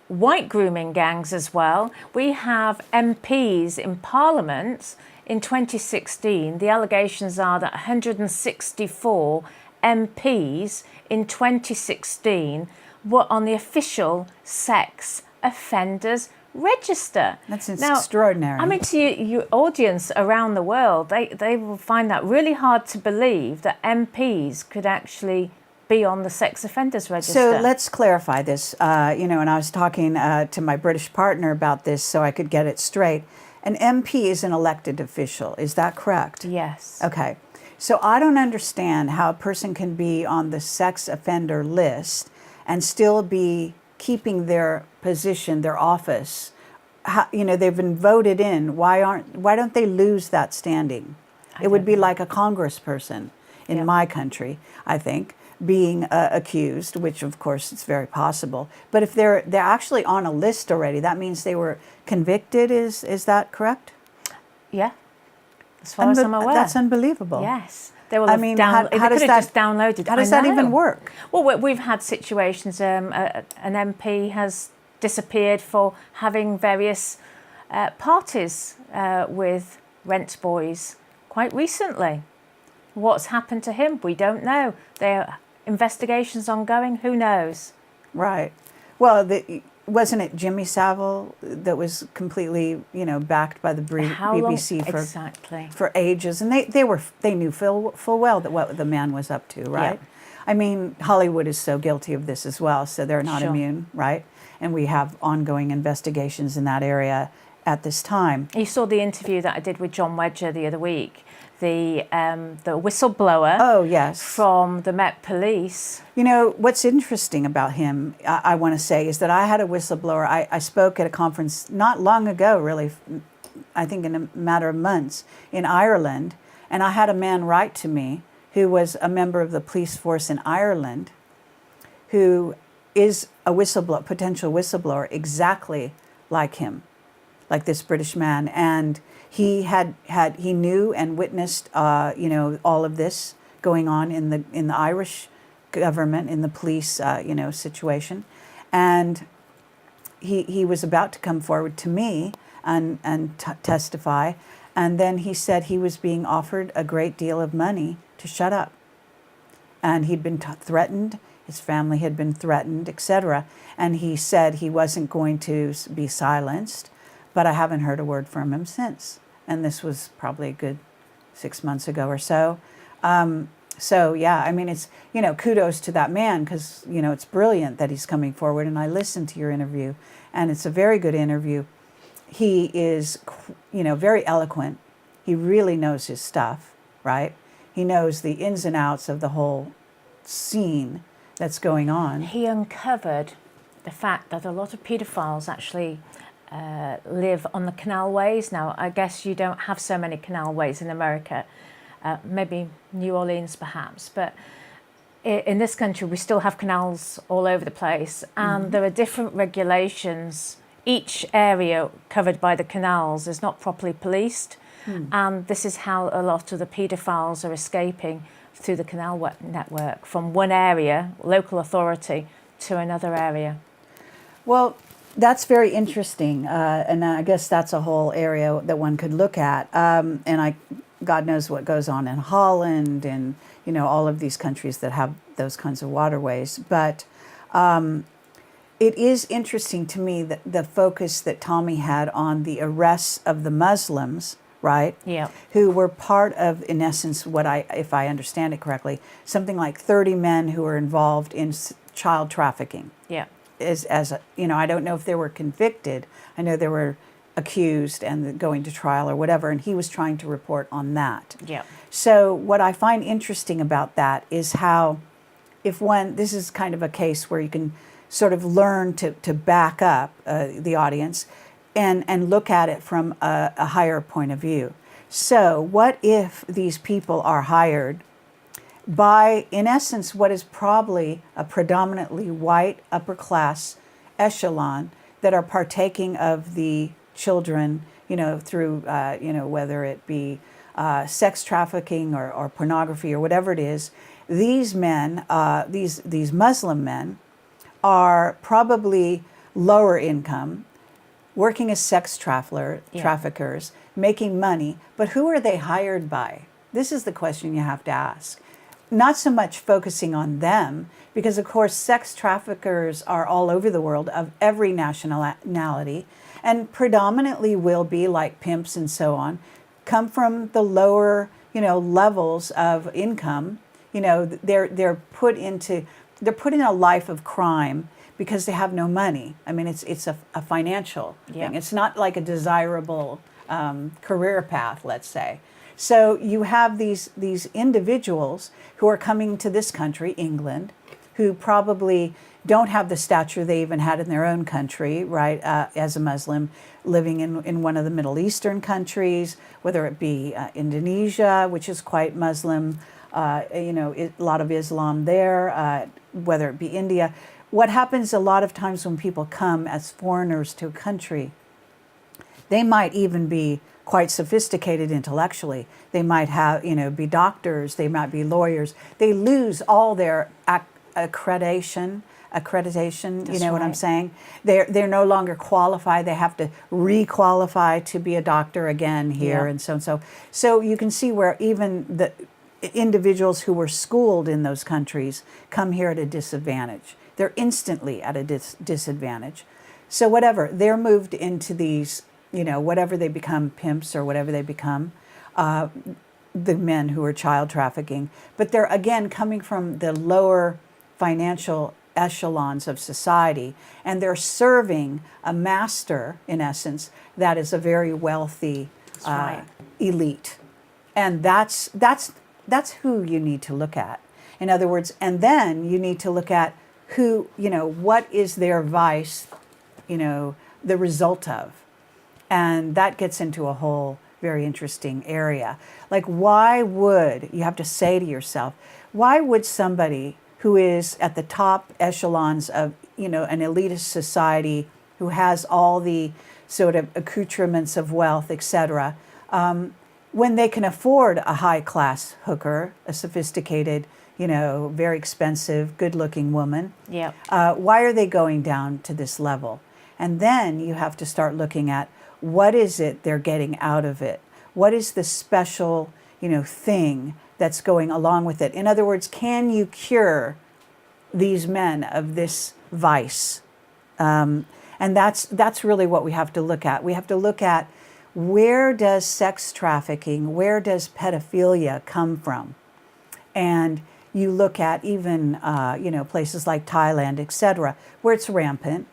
white grooming gangs as well. We have MPs in Parliament in 2016. The allegations are that 164 MPs in 2016 were on the official sex offenders register. That's extraordinary. I mean, to your audience around the world, they will find that really hard to believe that MPs could actually be on the sex offenders register. So let's clarify this. And I was talking to my British partner about this so I could get it straight. An MP is an elected official. Is that correct? Yes. Okay. So I don't understand how a person can be on the sex offender list and still be keeping their position, their office. They've been voted in. Why don't they lose that standing? It would be like a congressperson in my country, I think, being accused, which of course it's very possible. But if they're actually on a list already, that means they were convicted. Is that correct? Yeah, as far as I'm aware. That's unbelievable. Yes. They will have how does that just downloaded. How does that even work? Well, we've had situations. An MP has disappeared for having various parties with rent boys quite recently. What's happened to him? We don't know. There are investigations ongoing. Who knows? Right. Well, wasn't it Jimmy Savile that was completely, backed by the BBC for ages, and they knew full well that what the man was up to, right? Yeah. I mean, Hollywood is so guilty of this as well, so they're not immune, right? And we have ongoing investigations in that area at this time. You saw the interview that I did with John Wedger the other week. The whistleblower. Oh, yes. From the Met Police. What's interesting about him, I want to say, is that I had a whistleblower. I spoke at a conference not long ago, really, I think in a matter of months, in Ireland. And I had a man write to me who was a member of the police force in Ireland, who is a potential whistleblower exactly like him, like this British man. And he he knew and witnessed, all of this going on in the Irish government, in the police, situation, and he was about to come forward to me and testify, and then he said he was being offered a great deal of money to shut up, and he'd been threatened. His family had been threatened, etc. And he said he wasn't going to be silenced. But I haven't heard a word from him since. And this was probably a good 6 months ago or so. It's, kudos to that man because, it's brilliant that he's coming forward. And I listened to your interview and it's a very good interview. He is, very eloquent. He really knows his stuff, right? He knows the ins and outs of the whole scene that's going on. He uncovered the fact that a lot of paedophiles actually live on the canalways. Now, I guess you don't have so many canalways in America, maybe New Orleans perhaps, but in this country, we still have canals all over the place, and there are different regulations. Each area covered by the canals is not properly policed, and this is how a lot of the paedophiles are escaping through the canal network from one area, local authority, to another area. Well, that's very interesting, and I guess that's a whole area that one could look at. God knows what goes on in Holland and all of these countries that have those kinds of waterways. But it is interesting to me that the focus that Tommy had on the arrests of the Muslims, right? Yeah. Who were part of, in essence, if I understand it correctly, something like 30 men who were involved in child trafficking. Yeah. I don't know if they were convicted. I know they were accused and going to trial or whatever, and he was trying to report on that. Yeah. So what I find interesting about that is how, this is kind of a case where you can sort of learn to back up the audience and look at it from a higher point of view. So what if these people are hired by, in essence, what is probably a predominantly white upper class echelon that are partaking of the children, through, whether it be sex trafficking or pornography or whatever it is. These men, these Muslim men, are probably lower income, working as sex traffickers, making money. But who are they hired by? This is the question you have to ask. Not so much focusing on them, because of course sex traffickers are all over the world of every nationality, and predominantly will be, like pimps and so on, come from the lower, levels of income. They're put in a life of crime because they have no money. I mean, it's a financial thing. It's not like a desirable career path, let's say. So you have these individuals who are coming to this country, England, who probably don't have the stature they even had in their own country, right, as a Muslim, living in one of the Middle Eastern countries, whether it be Indonesia, which is quite Muslim, a lot of Islam there, whether it be India. What happens a lot of times when people come as foreigners to a country, they might even be quite sophisticated intellectually. They might be doctors, they might be lawyers. They lose all their accreditation, That's what I'm right. saying? They're no longer qualified. They have to re-qualify to be a doctor again here, and so and so. So you can see where even the individuals who were schooled in those countries come here at a disadvantage. They're instantly at a disadvantage. So whatever, they're moved into these, whatever they become, pimps or whatever they become, the men who are child trafficking. But they're, again, coming from the lower financial echelons of society, and they're serving a master, in essence, that is a very wealthy right. elite. And that's who you need to look at. In other words, and then you need to look at who, what is their vice, the result of. And that gets into a whole very interesting area. Like, you have to say to yourself, why would somebody who is at the top echelons of, an elitist society, who has all the sort of accoutrements of wealth, etc., when they can afford a high-class hooker, a sophisticated, very expensive, good-looking woman, why are they going down to this level? And then you have to start looking at, what is it they're getting out of it? What is the special, thing that's going along with it? In other words, can you cure these men of this vice? And that's really what we have to look at. We have to look at, where does sex trafficking, where does pedophilia come from? And you look at even, places like Thailand, etc., where it's rampant,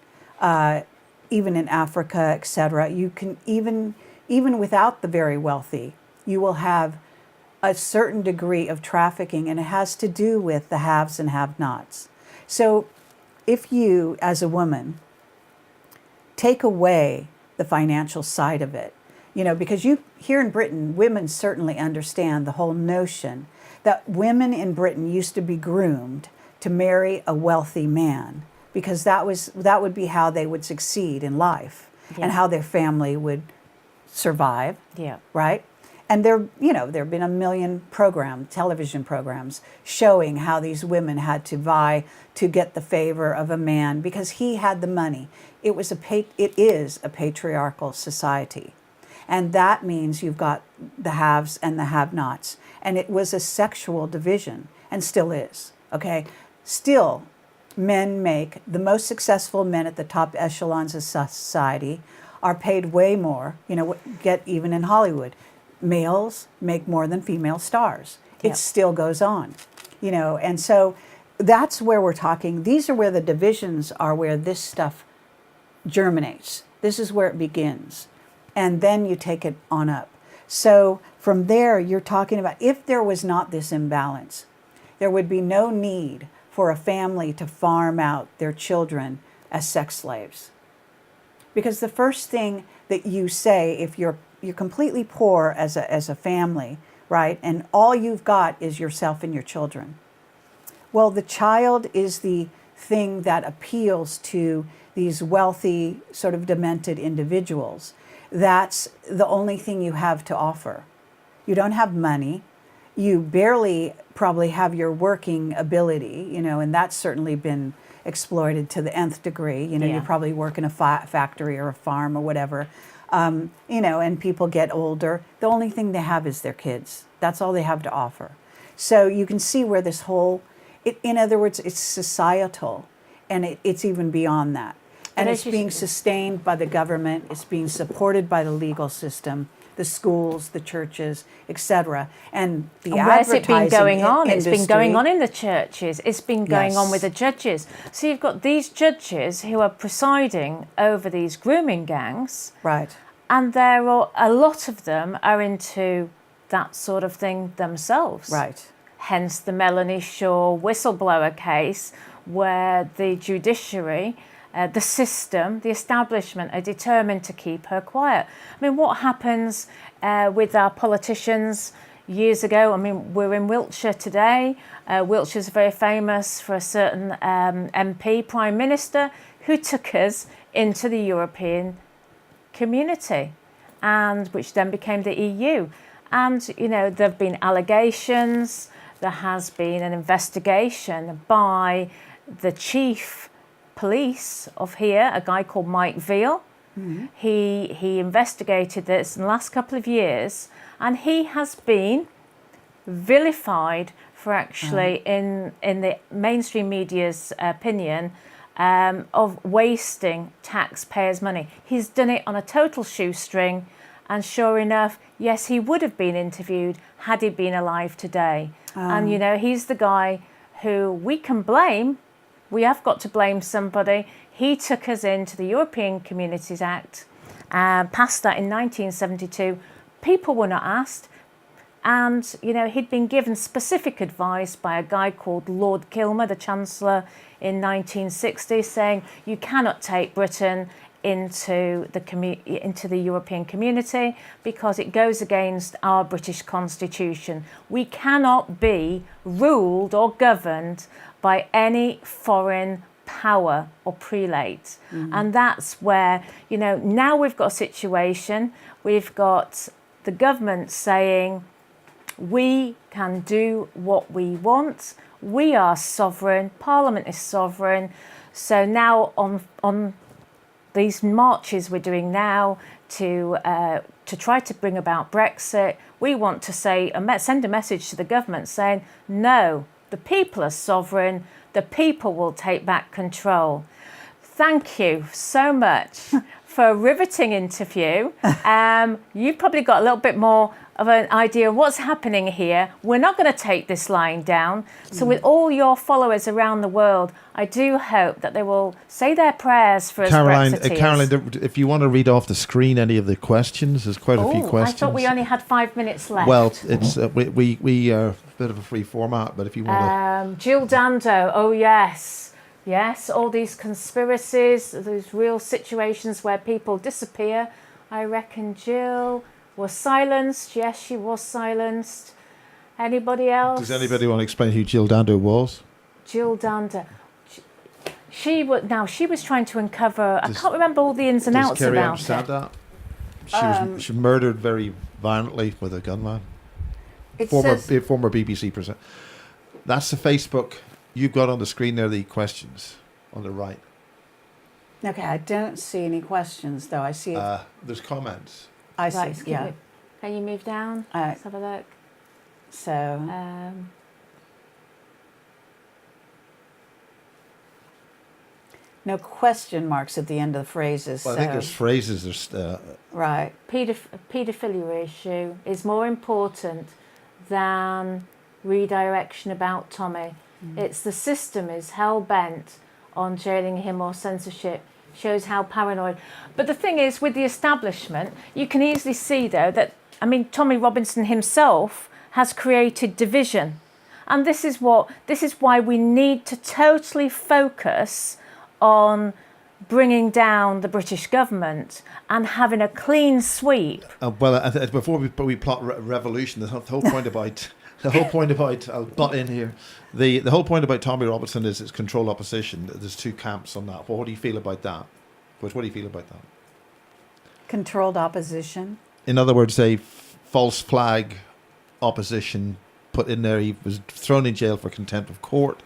even in Africa, etc. You can even without the very wealthy, you will have a certain degree of trafficking, and it has to do with the haves and have-nots. So if you, as a woman, take away the financial side of it, You know, because here in Britain, women certainly understand the whole notion that women in Britain used to be groomed to marry a wealthy man, because that would be how they would succeed in life and how their family would survive. Yeah. Right? And there have been a million television programs showing how these women had to vie to get the favor of a man because he had the money. It is a patriarchal society. And that means you've got the haves and the have-nots. And it was a sexual division, and still is, okay? Still, the most successful men at the top echelons of society are paid way more, get even in Hollywood. Males make more than female stars. It still goes on, and so that's where we're talking. These are where the divisions are, where this stuff germinates. This is where it begins. And then you take it on up. So from there, you're talking about, if there was not this imbalance, there would be no need for a family to farm out their children as sex slaves. Because the first thing that you say, if you're completely poor as a family, right, and all you've got is yourself and your children, well, the child is the thing that appeals to these wealthy, sort of demented individuals. That's the only thing you have to offer. You don't have money. You barely probably have your working ability, and that's certainly been exploited to the nth degree. You probably work in a factory or a farm or whatever, and people get older. The only thing they have is their kids. That's all they have to offer. So you can see where this whole, in other words, it's societal, and it's even beyond that. And it's being sustained by the government. It's being supported by the legal system, the schools, the churches, etc. And the where's it been going on? industry. It's been going on in the churches. It's been going on with the judges. So you've got these judges who are presiding over these grooming gangs. Right. And a lot of them are into that sort of thing themselves. Right. Hence the Melanie Shaw whistleblower case, where the judiciary, the system, the establishment are determined to keep her quiet. I mean, what happens with our politicians years ago? I mean, we're in Wiltshire today. Wiltshire's very famous for a certain MP, Prime Minister, who took us into the European community, and which then became the EU. And, there have been allegations. There has been an investigation by the chief police of here, a guy called Mike Veal. Mm-hmm. He investigated this in the last couple of years, and he has been vilified for actually, in the mainstream media's opinion, of wasting taxpayers' money. He's done it on a total shoestring, and sure enough, yes, he would have been interviewed had he been alive today. And, he's the guy who we can blame. We have got to blame somebody. He took us into the European Communities Act, passed that in 1972. People were not asked. And, he'd been given specific advice by a guy called Lord Kilmer, the Chancellor, in 1960, saying you cannot take Britain into the European community because it goes against our British Constitution. We cannot be ruled or governed by any foreign power or prelate. Mm-hmm. And that's where, now we've got a situation, we've got the government saying, we can do what we want, we are sovereign, Parliament is sovereign. So now on these marches we're doing now to try to bring about Brexit, we want to send a message to the government saying, no, the people are sovereign, the people will take back control. Thank you so much for a riveting interview. You've probably got a little bit more of an idea of what's happening here. We're not going to take this lying down. So with all your followers around the world, I do hope that they will say their prayers for us Brexiteers. Caroline, if you want to read off the screen any of the questions, there's quite a few questions. I thought we only had 5 minutes left. Well, it's we are a bit of a free format, but if you want Jill Dando, oh yes. Yes, all these conspiracies, these real situations where people disappear I reckon Jill was silenced. Yes, she was silenced. Anybody else? Does anybody want to explain who Jill Dando was? Jill Dando. She was trying to uncover. I can't remember all the ins and outs Kerry about understand it. that? She was murdered very violently with a gunman. It Former says, BBC presenter. That's the Facebook. You've got on the screen there the questions on the right. okay, I don't see any questions though. I see it. There's comments. I Right, see. Yeah. Can you move down? Let's have a look. So no question marks at the end of the phrases. Well, I think there's phrases. There's right. Paedophilia issue is more important than redirection about Tommy. It's the system is hell-bent on jailing him or censorship. Shows how paranoid. But the thing is, with the establishment, you can easily see, though, that, I mean, Tommy Robinson himself has created division. And this is why we need to totally focus on bringing down the British government and having a clean sweep. Before we plot revolution, the whole point about I'll butt in here. The whole point about Tommy Robinson is it's controlled opposition. There's two camps on that. What do you feel about that? What do you feel about that? Controlled opposition. In other words, a false flag opposition put in there. He was thrown in jail for contempt of court.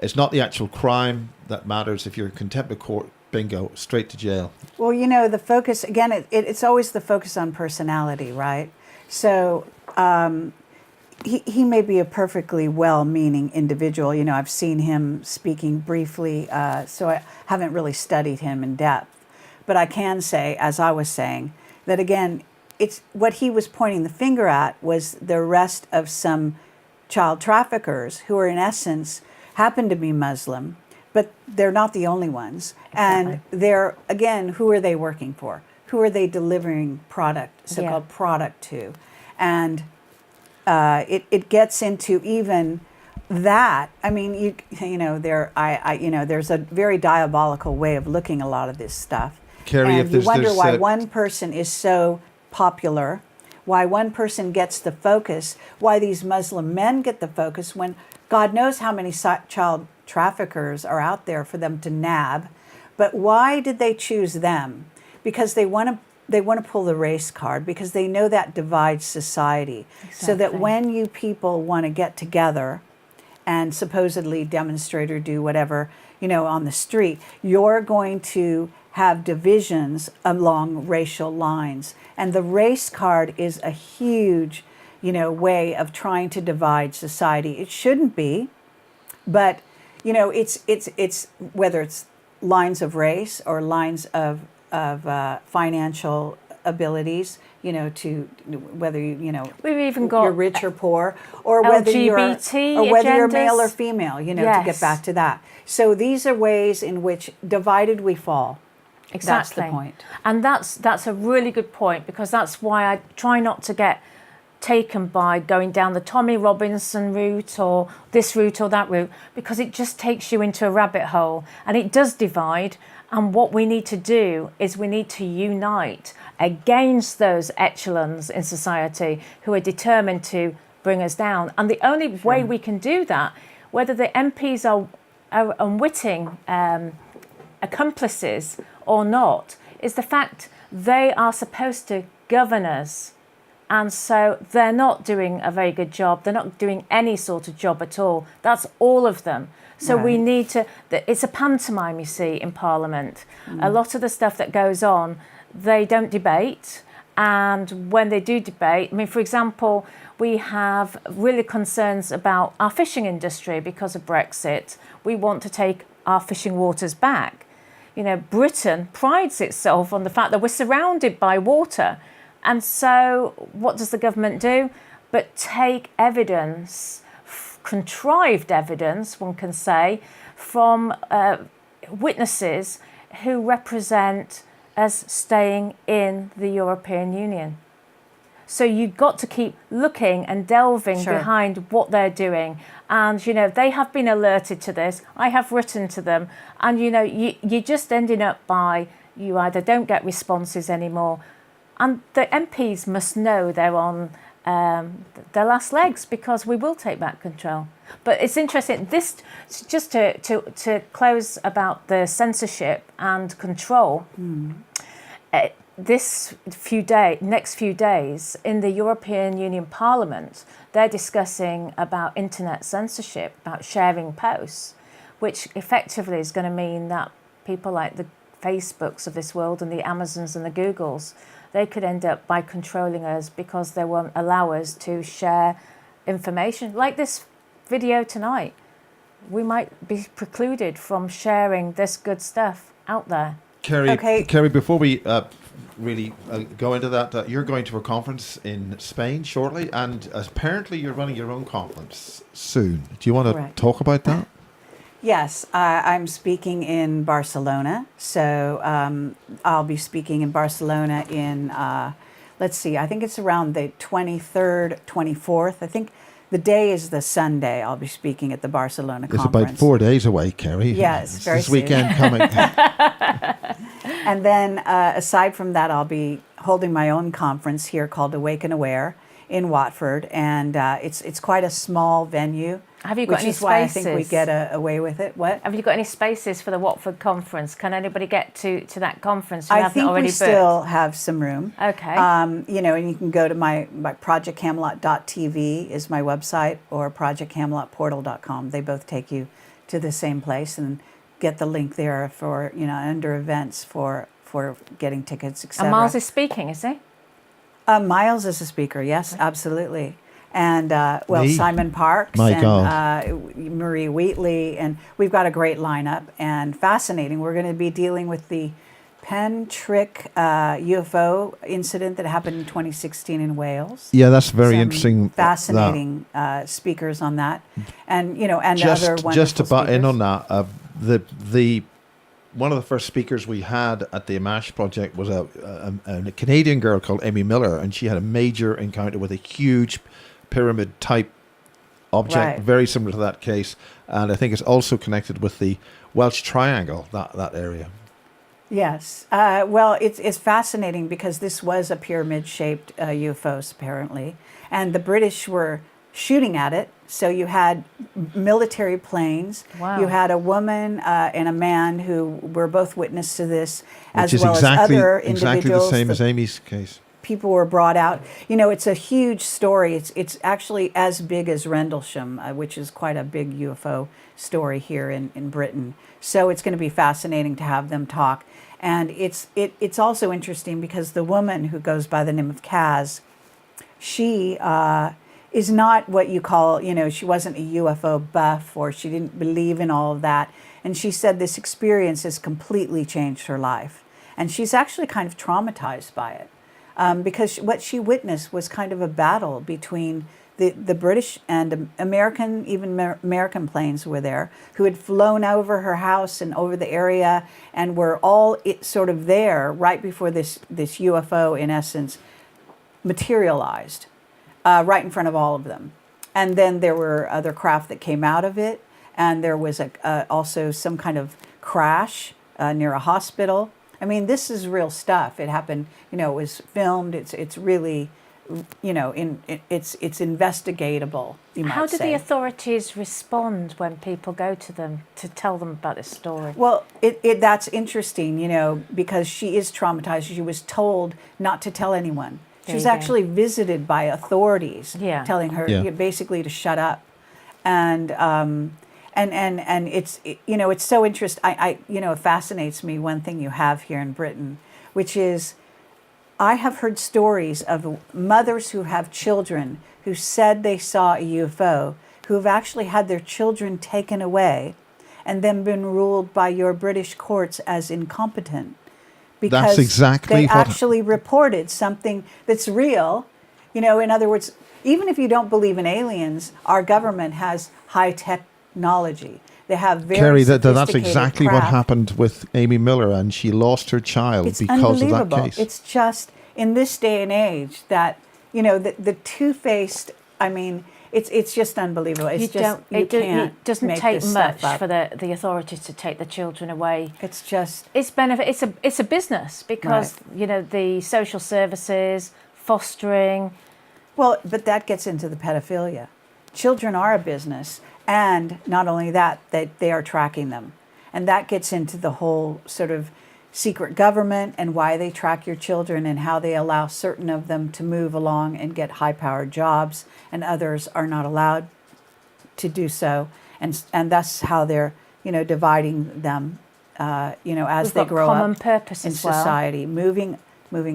It's not the actual crime that matters. If you're in contempt of court, bingo, straight to jail. Well, the focus, again, it's always the focus on personality, right? So he may be a perfectly well-meaning individual. I've seen him speaking briefly, so I haven't really studied him in depth. But I can say, as I was saying, that again, it's what he was pointing the finger at was the arrest of some child traffickers who are in essence happen to be Muslim, but they're not the only ones. Exactly. And they're, again, who are they working for? Who are they delivering so-called product to? And it gets into even that. I mean, there's a very diabolical way of looking at a lot of this stuff. Kerry, and you wonder why one person is so popular, why one person gets the focus, why these Muslim men get the focus when God knows how many child traffickers are out there for them to nab. But why did they choose them? Because they want to pull the race card, because they know that divides society. Exactly. So that when you people want to get together and supposedly demonstrate or do whatever, on the street, you're going to have divisions along racial lines. And the race card is a huge way of trying to divide society. It shouldn't be, but it's whether it's lines of race or lines of financial abilities, to whether we've even got you're rich or poor, or whether you're male or female, yes. To get back to that. So these are ways in which divided we fall. Exactly. That's the point. And that's a really good point, because that's why I try not to get taken by going down the Tommy Robinson route or this route or that route, because it just takes you into a rabbit hole and it does divide. And what we need to do is we need to unite against those echelons in society who are determined to bring us down. And the only way we can do that, whether the MPs are unwitting accomplices or not, is the fact they are supposed to govern us. And so they're not doing a very good job. They're not doing any sort of job at all. That's all of them. So we need to, it's a pantomime, you see, in Parliament. A lot of the stuff that goes on, they don't debate. And when they do debate, I mean, for example, we have really concerns about our fishing industry because of Brexit. We want to take our fishing waters back. Britain prides itself on the fact that we're surrounded by water. And so what does the government do? But take evidence, contrived evidence, one can say, from witnesses who represent us staying in the European Union. So you've got to keep looking and delving behind what they're doing. And, they have been alerted to this. I have written to them. And, you're just ending up by, you either don't get responses anymore, And the MPs must know they're on their last legs, because we will take back control. But it's interesting, this, just to close about the censorship and control, next few days in the European Union Parliament, they're discussing about internet censorship, about sharing posts, which effectively is going to mean that people like the Facebooks of this world and the Amazons and the Googles, they could end up by controlling us because they won't allow us to share information. Like this video tonight, we might be precluded from sharing this good stuff out there. Kerry, Okay. Kerry, before we really go into that, you're going to a conference in Spain shortly, and apparently you're running your own conference soon. Do you want to Correct. talk about that? Yes, I'm speaking in Barcelona. So I'll be speaking in Barcelona in, let's see, I think it's around the 23rd, 24th. I think the day is the Sunday. I'll be speaking at the Barcelona It's conference. about 4 days away, Kerry. Yes, It's very this soon. weekend coming. And then aside from that, I'll be holding my own conference here called Awake and Aware in Watford. And it's quite a small venue. Have you got which any is why I think we spaces? get away with it. What? Have you got any spaces for the Watford conference? Can anybody get to that conference who I hasn't think already we booked? still have some room. Okay. And you can go to my projectcamelot.tv is my website, or projectcamelotportal.com. They both take you to the same place, and get the link there for, under events for getting tickets, etc. And Miles is speaking, is he? Miles is a speaker, yes, absolutely. And, Me? Simon Parks My and God. Marie Wheatley, and we've got a great lineup and fascinating. We're going to be dealing with the Pentrick UFO incident that happened in 2016 in Wales. Yeah, that's very Some interesting. Fascinating speakers on that, and and other wonderful Just to butt in speakers. on that, the one of the first speakers we had at the Amash project was a Canadian girl called Amy Miller, and she had a major encounter with a huge pyramid type object, Right. very similar to that case, and I think it's also connected with the Welsh Triangle, that area. Yes. Well, it's fascinating because this was a pyramid-shaped UFO, apparently, and the British were shooting at it. So you had military planes. Wow. You had a woman and a man who were both witness to this, Which as is well exactly, as other exactly the individuals. same The as Amy's case. people were brought out. It's a huge story. It's actually as big as Rendlesham, which is quite a big UFO story here in Britain. So it's going to be fascinating to have them talk. And it's also interesting because the woman who goes by the name of Kaz, she is not what you call, she wasn't a UFO buff, or she didn't believe in all of that. And she said this experience has completely changed her life. And she's actually kind of traumatized by it. Because what she witnessed was kind of a battle between the British and American planes were there, who had flown over her house and over the area, and were all sort of there right before this UFO, in essence, materialized right in front of all of them. And then there were other craft that came out of it, and there was also some kind of crash near a hospital. I mean, this is real stuff. It happened, it was filmed. It's really, it's investigatable, you might How do say. the authorities respond when people go to them to tell them about this story? Well, that's interesting, because she is traumatized. She was told not to tell anyone. She There was you go. actually visited by authorities, Yeah. telling her Yeah. basically to shut up. And it's so interesting. It fascinates me, one thing you have here in Britain, which is I have heard stories of mothers who have children who said they saw a UFO, who have actually had their children taken away and then been ruled by your British courts as incompetent. Because exactly they what- actually reported something that's real. In other words, even if you don't believe in aliens, our government has high technology. They have very Kerry, that's sophisticated exactly what craft. happened with Amy Miller, and she lost her child It's because of that unbelievable. case. It's just in this day and age that the two-faced. I mean, It's just unbelievable. It's It doesn't make take this stuff much up. for the authorities to take the children away. It's just It's benefit. It's a business because the social services, fostering. well, but that gets into the pedophilia. Children are a business, and not only that, they are tracking them, and that gets into the whole sort of secret government and why they track your children and how they allow certain of them to move along and get high-powered jobs, and others are not allowed to do so, and that's how they're dividing them, as We've they got grow common up purpose in as well. society, moving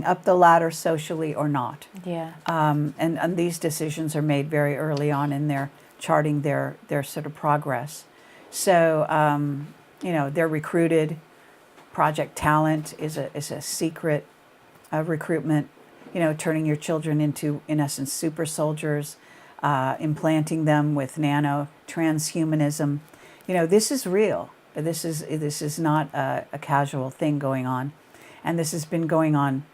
up the ladder socially or not. Yeah. And these decisions are made very early on in their charting their sort of progress. So they're recruited. Project Talent is a secret recruitment. Turning your children into, in essence, super soldiers, implanting them with nano transhumanism. This is real. This is not a casual thing going on, and this has been going on.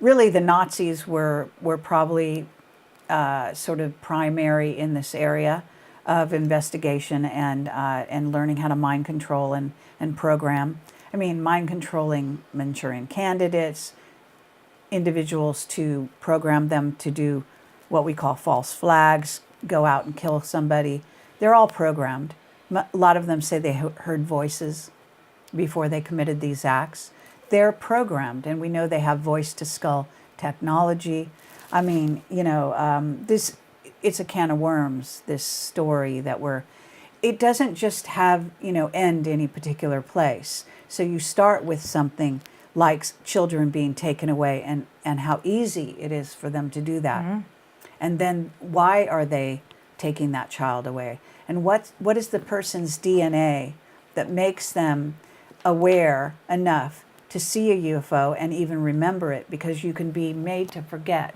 Really, the Nazis were probably sort of primary in this area of investigation and learning how to mind control and program. I mean, mind controlling Manchurian candidates, individuals to program them to do what we call false flags, go out and kill somebody. They're all programmed. A lot of them say they heard voices before they committed these acts. They're programmed, and we know they have voice-to-skull technology. I mean, it's a can of worms, this story that it doesn't just have, end any particular place. So you start with something like children being taken away and how easy it is for them to do that. Mm-hmm. And then why are they taking that child away? And what is the person's DNA that makes them aware enough to see a UFO and even remember it? Because you can be made to forget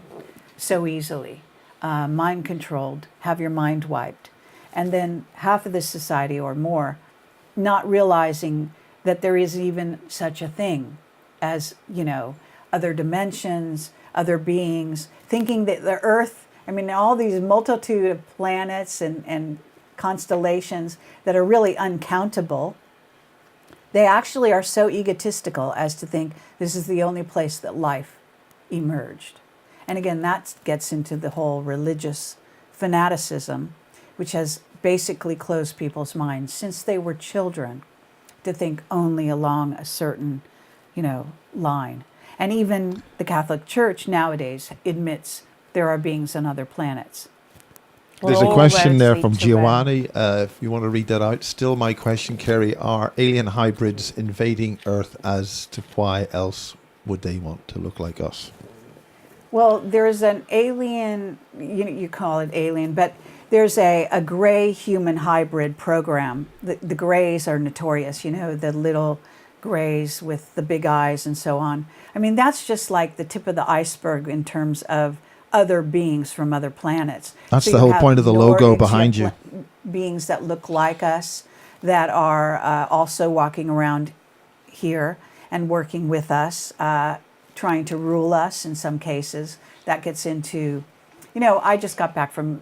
so easily, mind controlled, have your mind wiped. And then half of the society or more not realizing that there is even such a thing as, other dimensions, other beings, thinking that the Earth, all these multitude of planets and constellations that are really uncountable, they actually are so egotistical as to think this is the only place that life emerged. And again, that gets into the whole religious fanaticism, which has basically closed people's minds since they were children to think only along a certain, line. And even the Catholic Church nowadays admits there are beings on other planets. There's a question there from Giovanni. If you want to read that out. Still my question, Kerry, are alien hybrids invading Earth? As to why else would they want to look like us? Well, there's an alien, you call it alien, but there's a gray human hybrid program. The grays are notorious, the little grays with the big eyes and so on. That's just like the tip of the iceberg in terms of other beings from other planets. That's the whole point of the logo behind you. Beings that look like us, that are also walking around here and working with us, trying to rule us in some cases. That gets into, I just got back from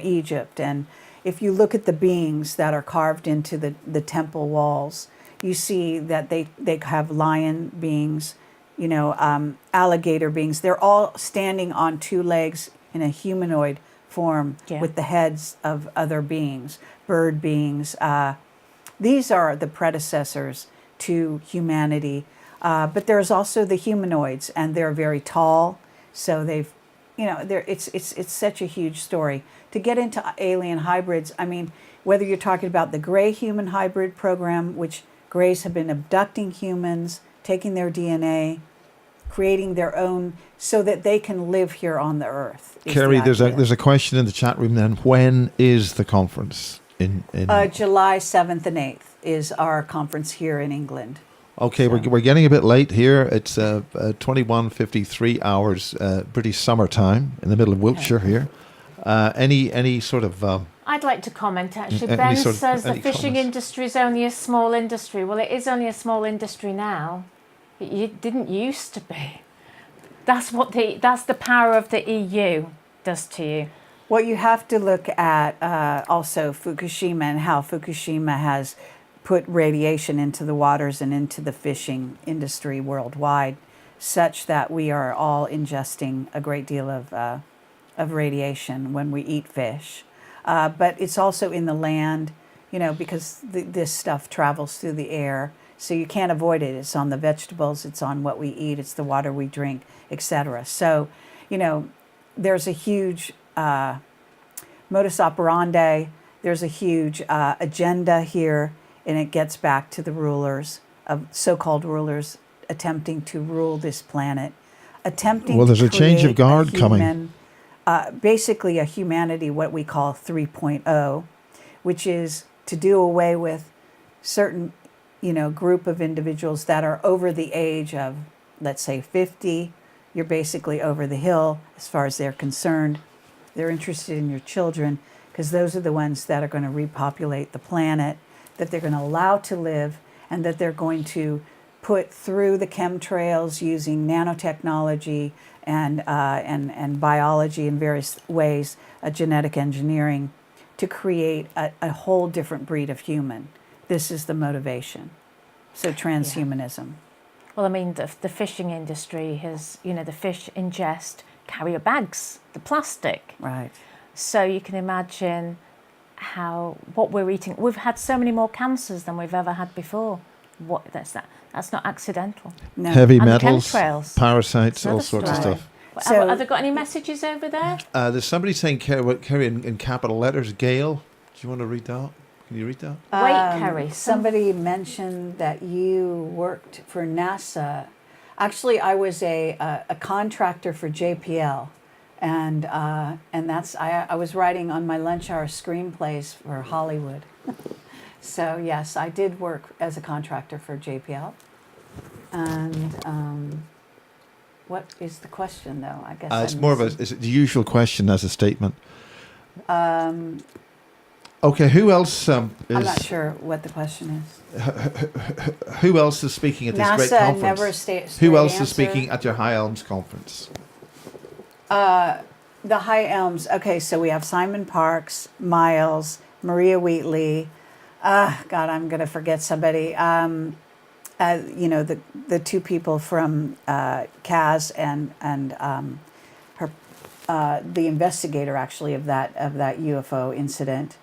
Egypt, and if you look at the beings that are carved into the temple walls, you see that they have lion beings, alligator beings. They're all standing on two legs in a humanoid form with the heads of other beings, bird beings. These are the predecessors to humanity. But there's also the humanoids, and they're very tall. So they've, it's such a huge story. To get into alien hybrids, whether you're talking about the gray human hybrid program, which grays have been abducting humans, taking their DNA, creating their own, so that they can live here on the Earth. Kerry, there's a question in the chat room then. When is the conference? In July 7th and 8th is our conference here in England. Okay, so we're getting a bit late here. It's 21:53 hours, British summertime in the middle of Wiltshire here. Any sort of... I'd like to comment, actually. Ben says the fishing industry is only a small industry. Well, it is only a small industry now. It didn't used to be. That's the power of the EU does to you. Well, you have to look at also Fukushima and how Fukushima has put radiation into the waters and into the fishing industry worldwide, such that we are all ingesting a great deal of radiation when we eat fish. But it's also in the land, because this stuff travels through the air, so you can't avoid it. It's on the vegetables, it's on what we eat, it's the water we drink, etc. So, there's a huge modus operandi, there's a huge agenda here, and it gets back to the rulers, of so-called rulers, attempting to rule this planet, attempting Well, there's to a change of create guard coming. human, basically a humanity, what we call 3.0, which is to do away with certain, group of individuals that are over the age of, let's say, 50. You're basically over the hill as far as they're concerned. They're interested in your children because those are the ones that are going to repopulate the planet, that they're going to allow to live, and that they're going to put through the chemtrails using nanotechnology and biology in various ways, genetic engineering, to create a whole different breed of human. This is the motivation. So transhumanism. Well, I mean, the fishing industry has, the fish ingest carrier bags, the plastic. Right. So you can imagine what we're eating. We've had so many more cancers than we've ever had before. That's not accidental. No. Heavy And the metals, chemtrails. parasites, all Another sorts of story. stuff. So- Have they got any messages over there? There's somebody saying, Kerry, in capital letters, Gail. Do you want to read that? Can you read that? Wait, Kerry. Somebody mentioned that you worked for NASA. Actually, I was a contractor for JPL, and that's I was writing on my lunch hour screenplays for Hollywood. So yes, I did work as a contractor for JPL. And what is the question, though? I guess It's more of it's the usual question as a statement. Okay, who else is? I'm not sure what the question is. Who else is speaking at this great NASA conference? never Who else answer. is speaking at your High Elms conference? The High Elms. Okay, so we have Simon Parks, Miles, Maria Wheatley. God, I'm going to forget somebody. The two people from Kaz and her, the investigator actually of that UFO incident.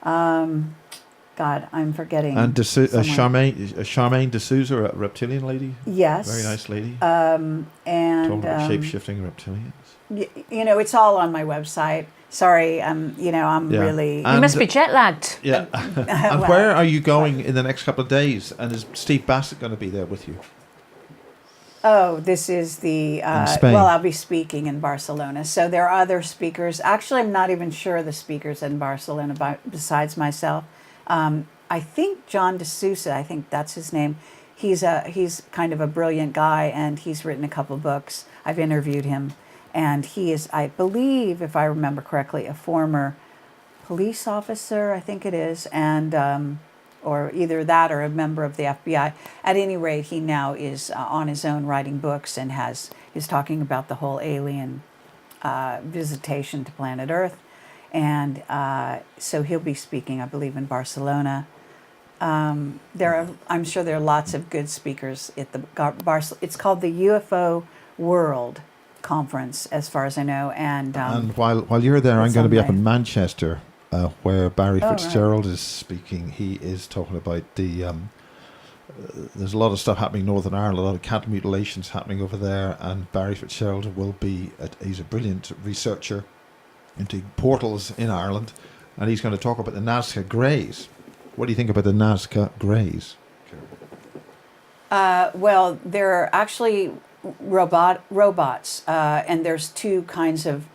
God, I'm forgetting. And someone. Charmaine D'Souza, a reptilian lady. Yes. Very nice lady. And Talking about shape-shifting reptilians. it's all on my website. Sorry, I'm really. You must be jet lagged. Yeah. And where are you going in the next couple of days? And is Steve Bassett going to be there with you? Oh, this is the, In Spain. well, I'll be speaking in Barcelona. So there are other speakers. Actually, I'm not even sure of the speakers in Barcelona besides myself. I think John D'Souza, I think that's his name. He's kind of a brilliant guy, and he's written a couple of books. I've interviewed him. And he is, I believe, if I remember correctly, a former police officer, I think it is, and or either that or a member of the FBI. At any rate, he now is on his own writing books and is talking about the whole alien visitation to planet Earth. And so he'll be speaking, I believe, in Barcelona. I'm sure there are lots of good speakers at the it's called the UFO World Conference, as far as I know. And while you're there, I'm going to be up Sunday. in Manchester, where Barry Oh, Fitzgerald is speaking. He is talking about there's a lot of stuff happening in Northern Ireland, a lot of cat mutilations happening over there, and Barry Fitzgerald will be, he's a brilliant researcher into portals in Ireland, and he's going to talk about the Nazca Greys. What do you think about the Nazca Greys? Well, they're actually robots, and there's two kinds of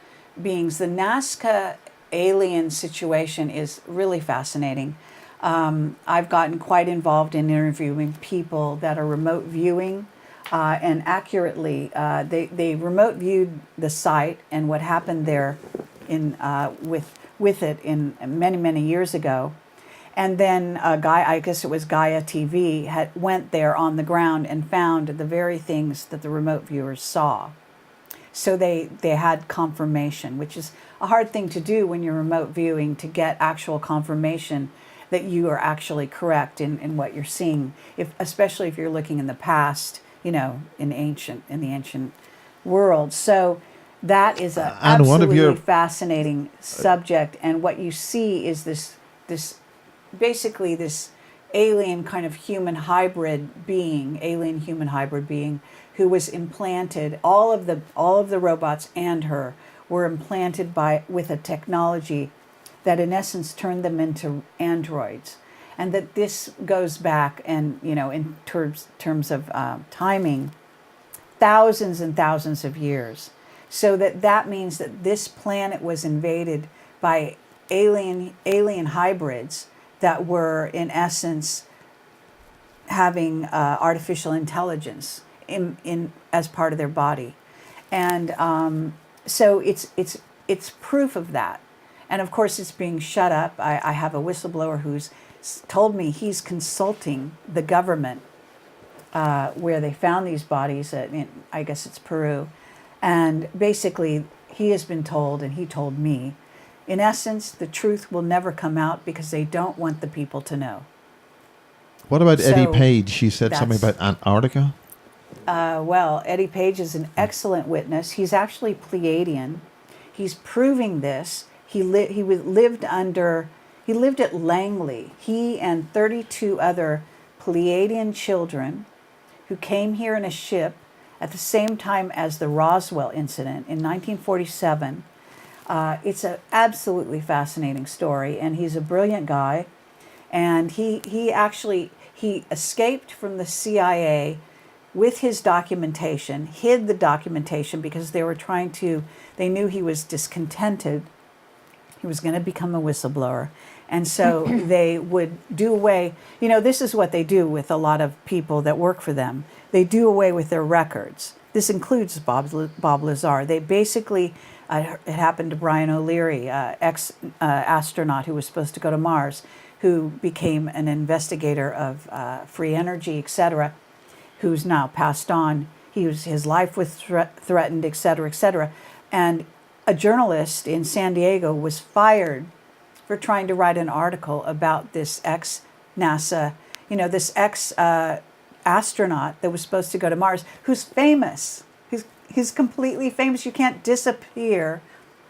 beings. The Nazca alien situation is really fascinating. I've gotten quite involved in interviewing people that are remote viewing, and accurately, they remote viewed the site and what happened there with it in many years ago. And then I guess it was Gaia TV, went there on the ground and found the very things that the remote viewers saw. So they had confirmation, which is a hard thing to do when you're remote viewing, to get actual confirmation that you are actually correct in what you're seeing, especially if you're looking in the past, in the ancient world. So that is an And one of absolutely your fascinating subject. And what you see is this basically this alien human hybrid being who was implanted. All of the robots and her were implanted with a technology that in essence turned them into androids. And that this goes back, and in terms of timing, thousands and thousands of years. So that means that this planet was invaded by alien hybrids that were in essence having artificial intelligence in as part of their body. And so it's proof of that. And of course, it's being shut up. I have a whistleblower who's told me he's consulting the government where they found these bodies. I guess it's Peru. And basically, he has been told, and he told me, in essence, the truth will never come out because they don't want the people to know. What about Eddie So Page? She said something about Antarctica. Well, Eddie Page is an excellent witness. He's actually Pleiadian. He's proving this. He lived at Langley. He and 32 other Pleiadian children who came here in a ship at the same time as the Roswell incident in 1947. It's an absolutely fascinating story, and he's a brilliant guy. And he escaped from the CIA with his documentation, hid the documentation because they knew he was discontented. He was going to become a whistleblower. And so they would do away, this is what they do with a lot of people that work for them. They do away with their records. This includes Bob Lazar. They basically, it happened to Brian O'Leary, ex-astronaut who was supposed to go to Mars, who became an investigator of free energy, etc., who's now passed on. His life was threatened, etc., etc. And a journalist in San Diego was fired for trying to write an article about this ex-NASA, this ex-astronaut that was supposed to go to Mars, who's famous. He's completely famous. You can't disappear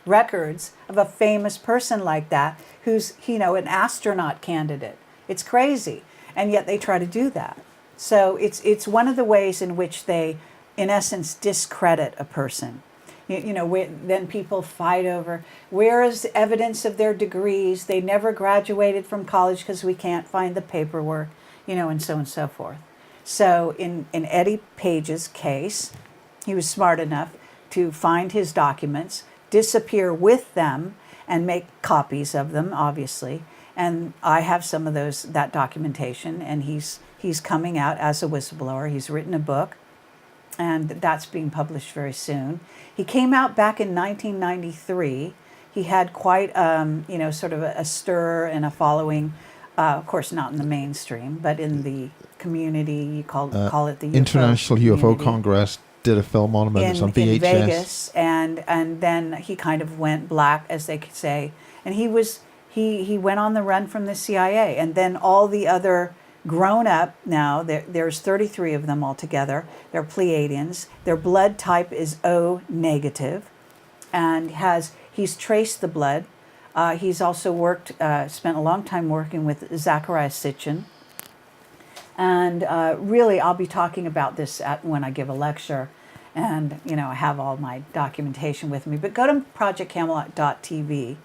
records of a famous person like that who's, an astronaut candidate. It's crazy. And yet they try to do that. So it's one of the ways in which they, in essence, discredit a person. Then people fight over, where is evidence of their degrees? They never graduated from college because we can't find the paperwork, and so on and so forth. So in Eddie Page's case, he was smart enough to find his documents, disappear with them, and make copies of them, obviously. And I have some of that documentation, and he's coming out as a whistleblower. He's written a book, and that's being published very soon. He came out back in 1993. He had quite, sort of a stir and a following, of course not in the mainstream, but in the community. You call it the UFO International community. UFO Congress did a film on him, and it's on VHS. In Vegas, and then he kind of went black, as they could say, and he went on the run from the CIA, and then all the other grown up now, there's 33 of them altogether. They're Pleiadians. Their blood type is O negative, and he's traced the blood. He's also spent a long time working with Zecharia Sitchin. And really, I'll be talking about this when I give a lecture, and I have all my documentation with me. But go to projectcamelot.tv,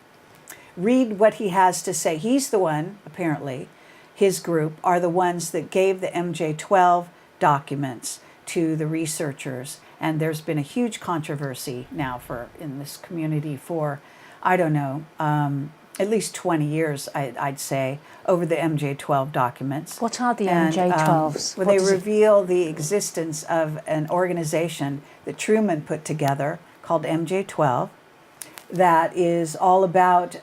read what he has to say. He's the one, apparently. His group are the ones that gave the MJ-12 documents to the researchers. And there's been a huge controversy now in this community for, I don't know, at least 20 years, I'd say, over the MJ-12 documents. What are the MJ-12s? They reveal the existence of an organization that Truman put together called MJ-12 that is all about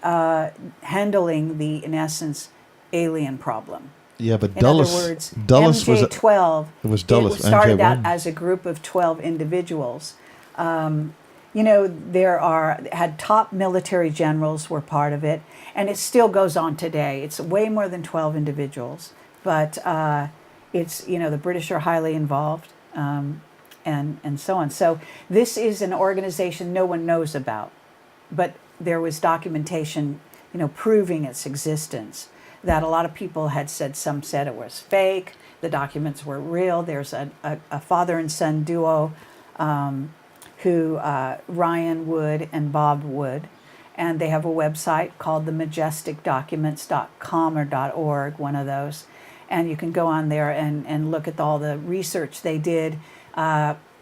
handling the, in essence, alien problem. Yeah, but in other words, MJ-12 it was Dulles. It started MJ-1. out as a group of 12 individuals had top military generals were part of it, and it still goes on today. It's way more than 12 individuals, but it's, the British are highly involved, and so on. So this is an organization no one knows about, but there was documentation, proving its existence, that a lot of people had said, some said it was fake, the documents were real. There's a father and son duo, who Ryan Wood and Bob Wood, and they have a website called themajesticdocuments.com or .org, one of those, and you can go on there and look at all the research they did.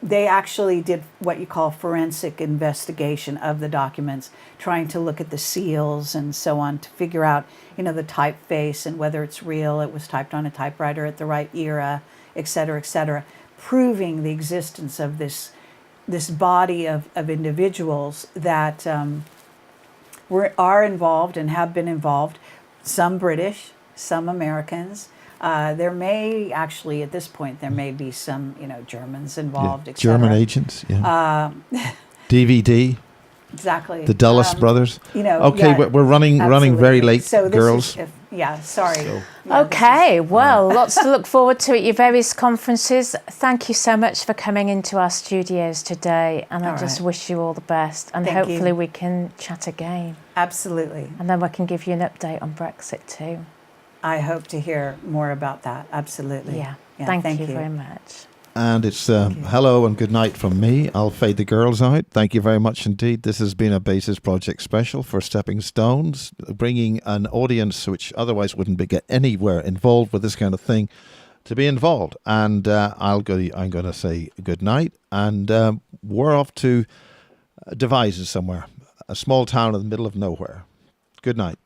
They actually did what you call forensic investigation of the documents, trying to look at the seals and so on to figure out, the typeface and whether it's real, it was typed on a typewriter at the right era, et cetera, proving the existence of this body of individuals that are involved and have been involved, some British, some Americans. There may actually, at this point, there may be some, Germans involved, et cetera. German agents, DVD. Exactly. The Dulles brothers. Okay, yeah, we're running very late, so girls. Sorry. So. Yeah, Okay, well, lots to look forward to at your various conferences. Thank you so much for coming into our studios today, and I just wish you all the best, and Thank hopefully you. we can chat again. Absolutely. And then we can give you an update on Brexit too. I hope to hear more about that. Absolutely. Yeah, Yeah, thank you very much. And it's hello and good night from me. I'll fade the girls out. Thank you very much indeed. This has been a Basis Project special for Stepping Stones, bringing an audience which otherwise wouldn't get anywhere involved with this kind of thing to be involved. And I'm going to say good night. And we're off to Devizes somewhere, a small town in the middle of nowhere. Good night.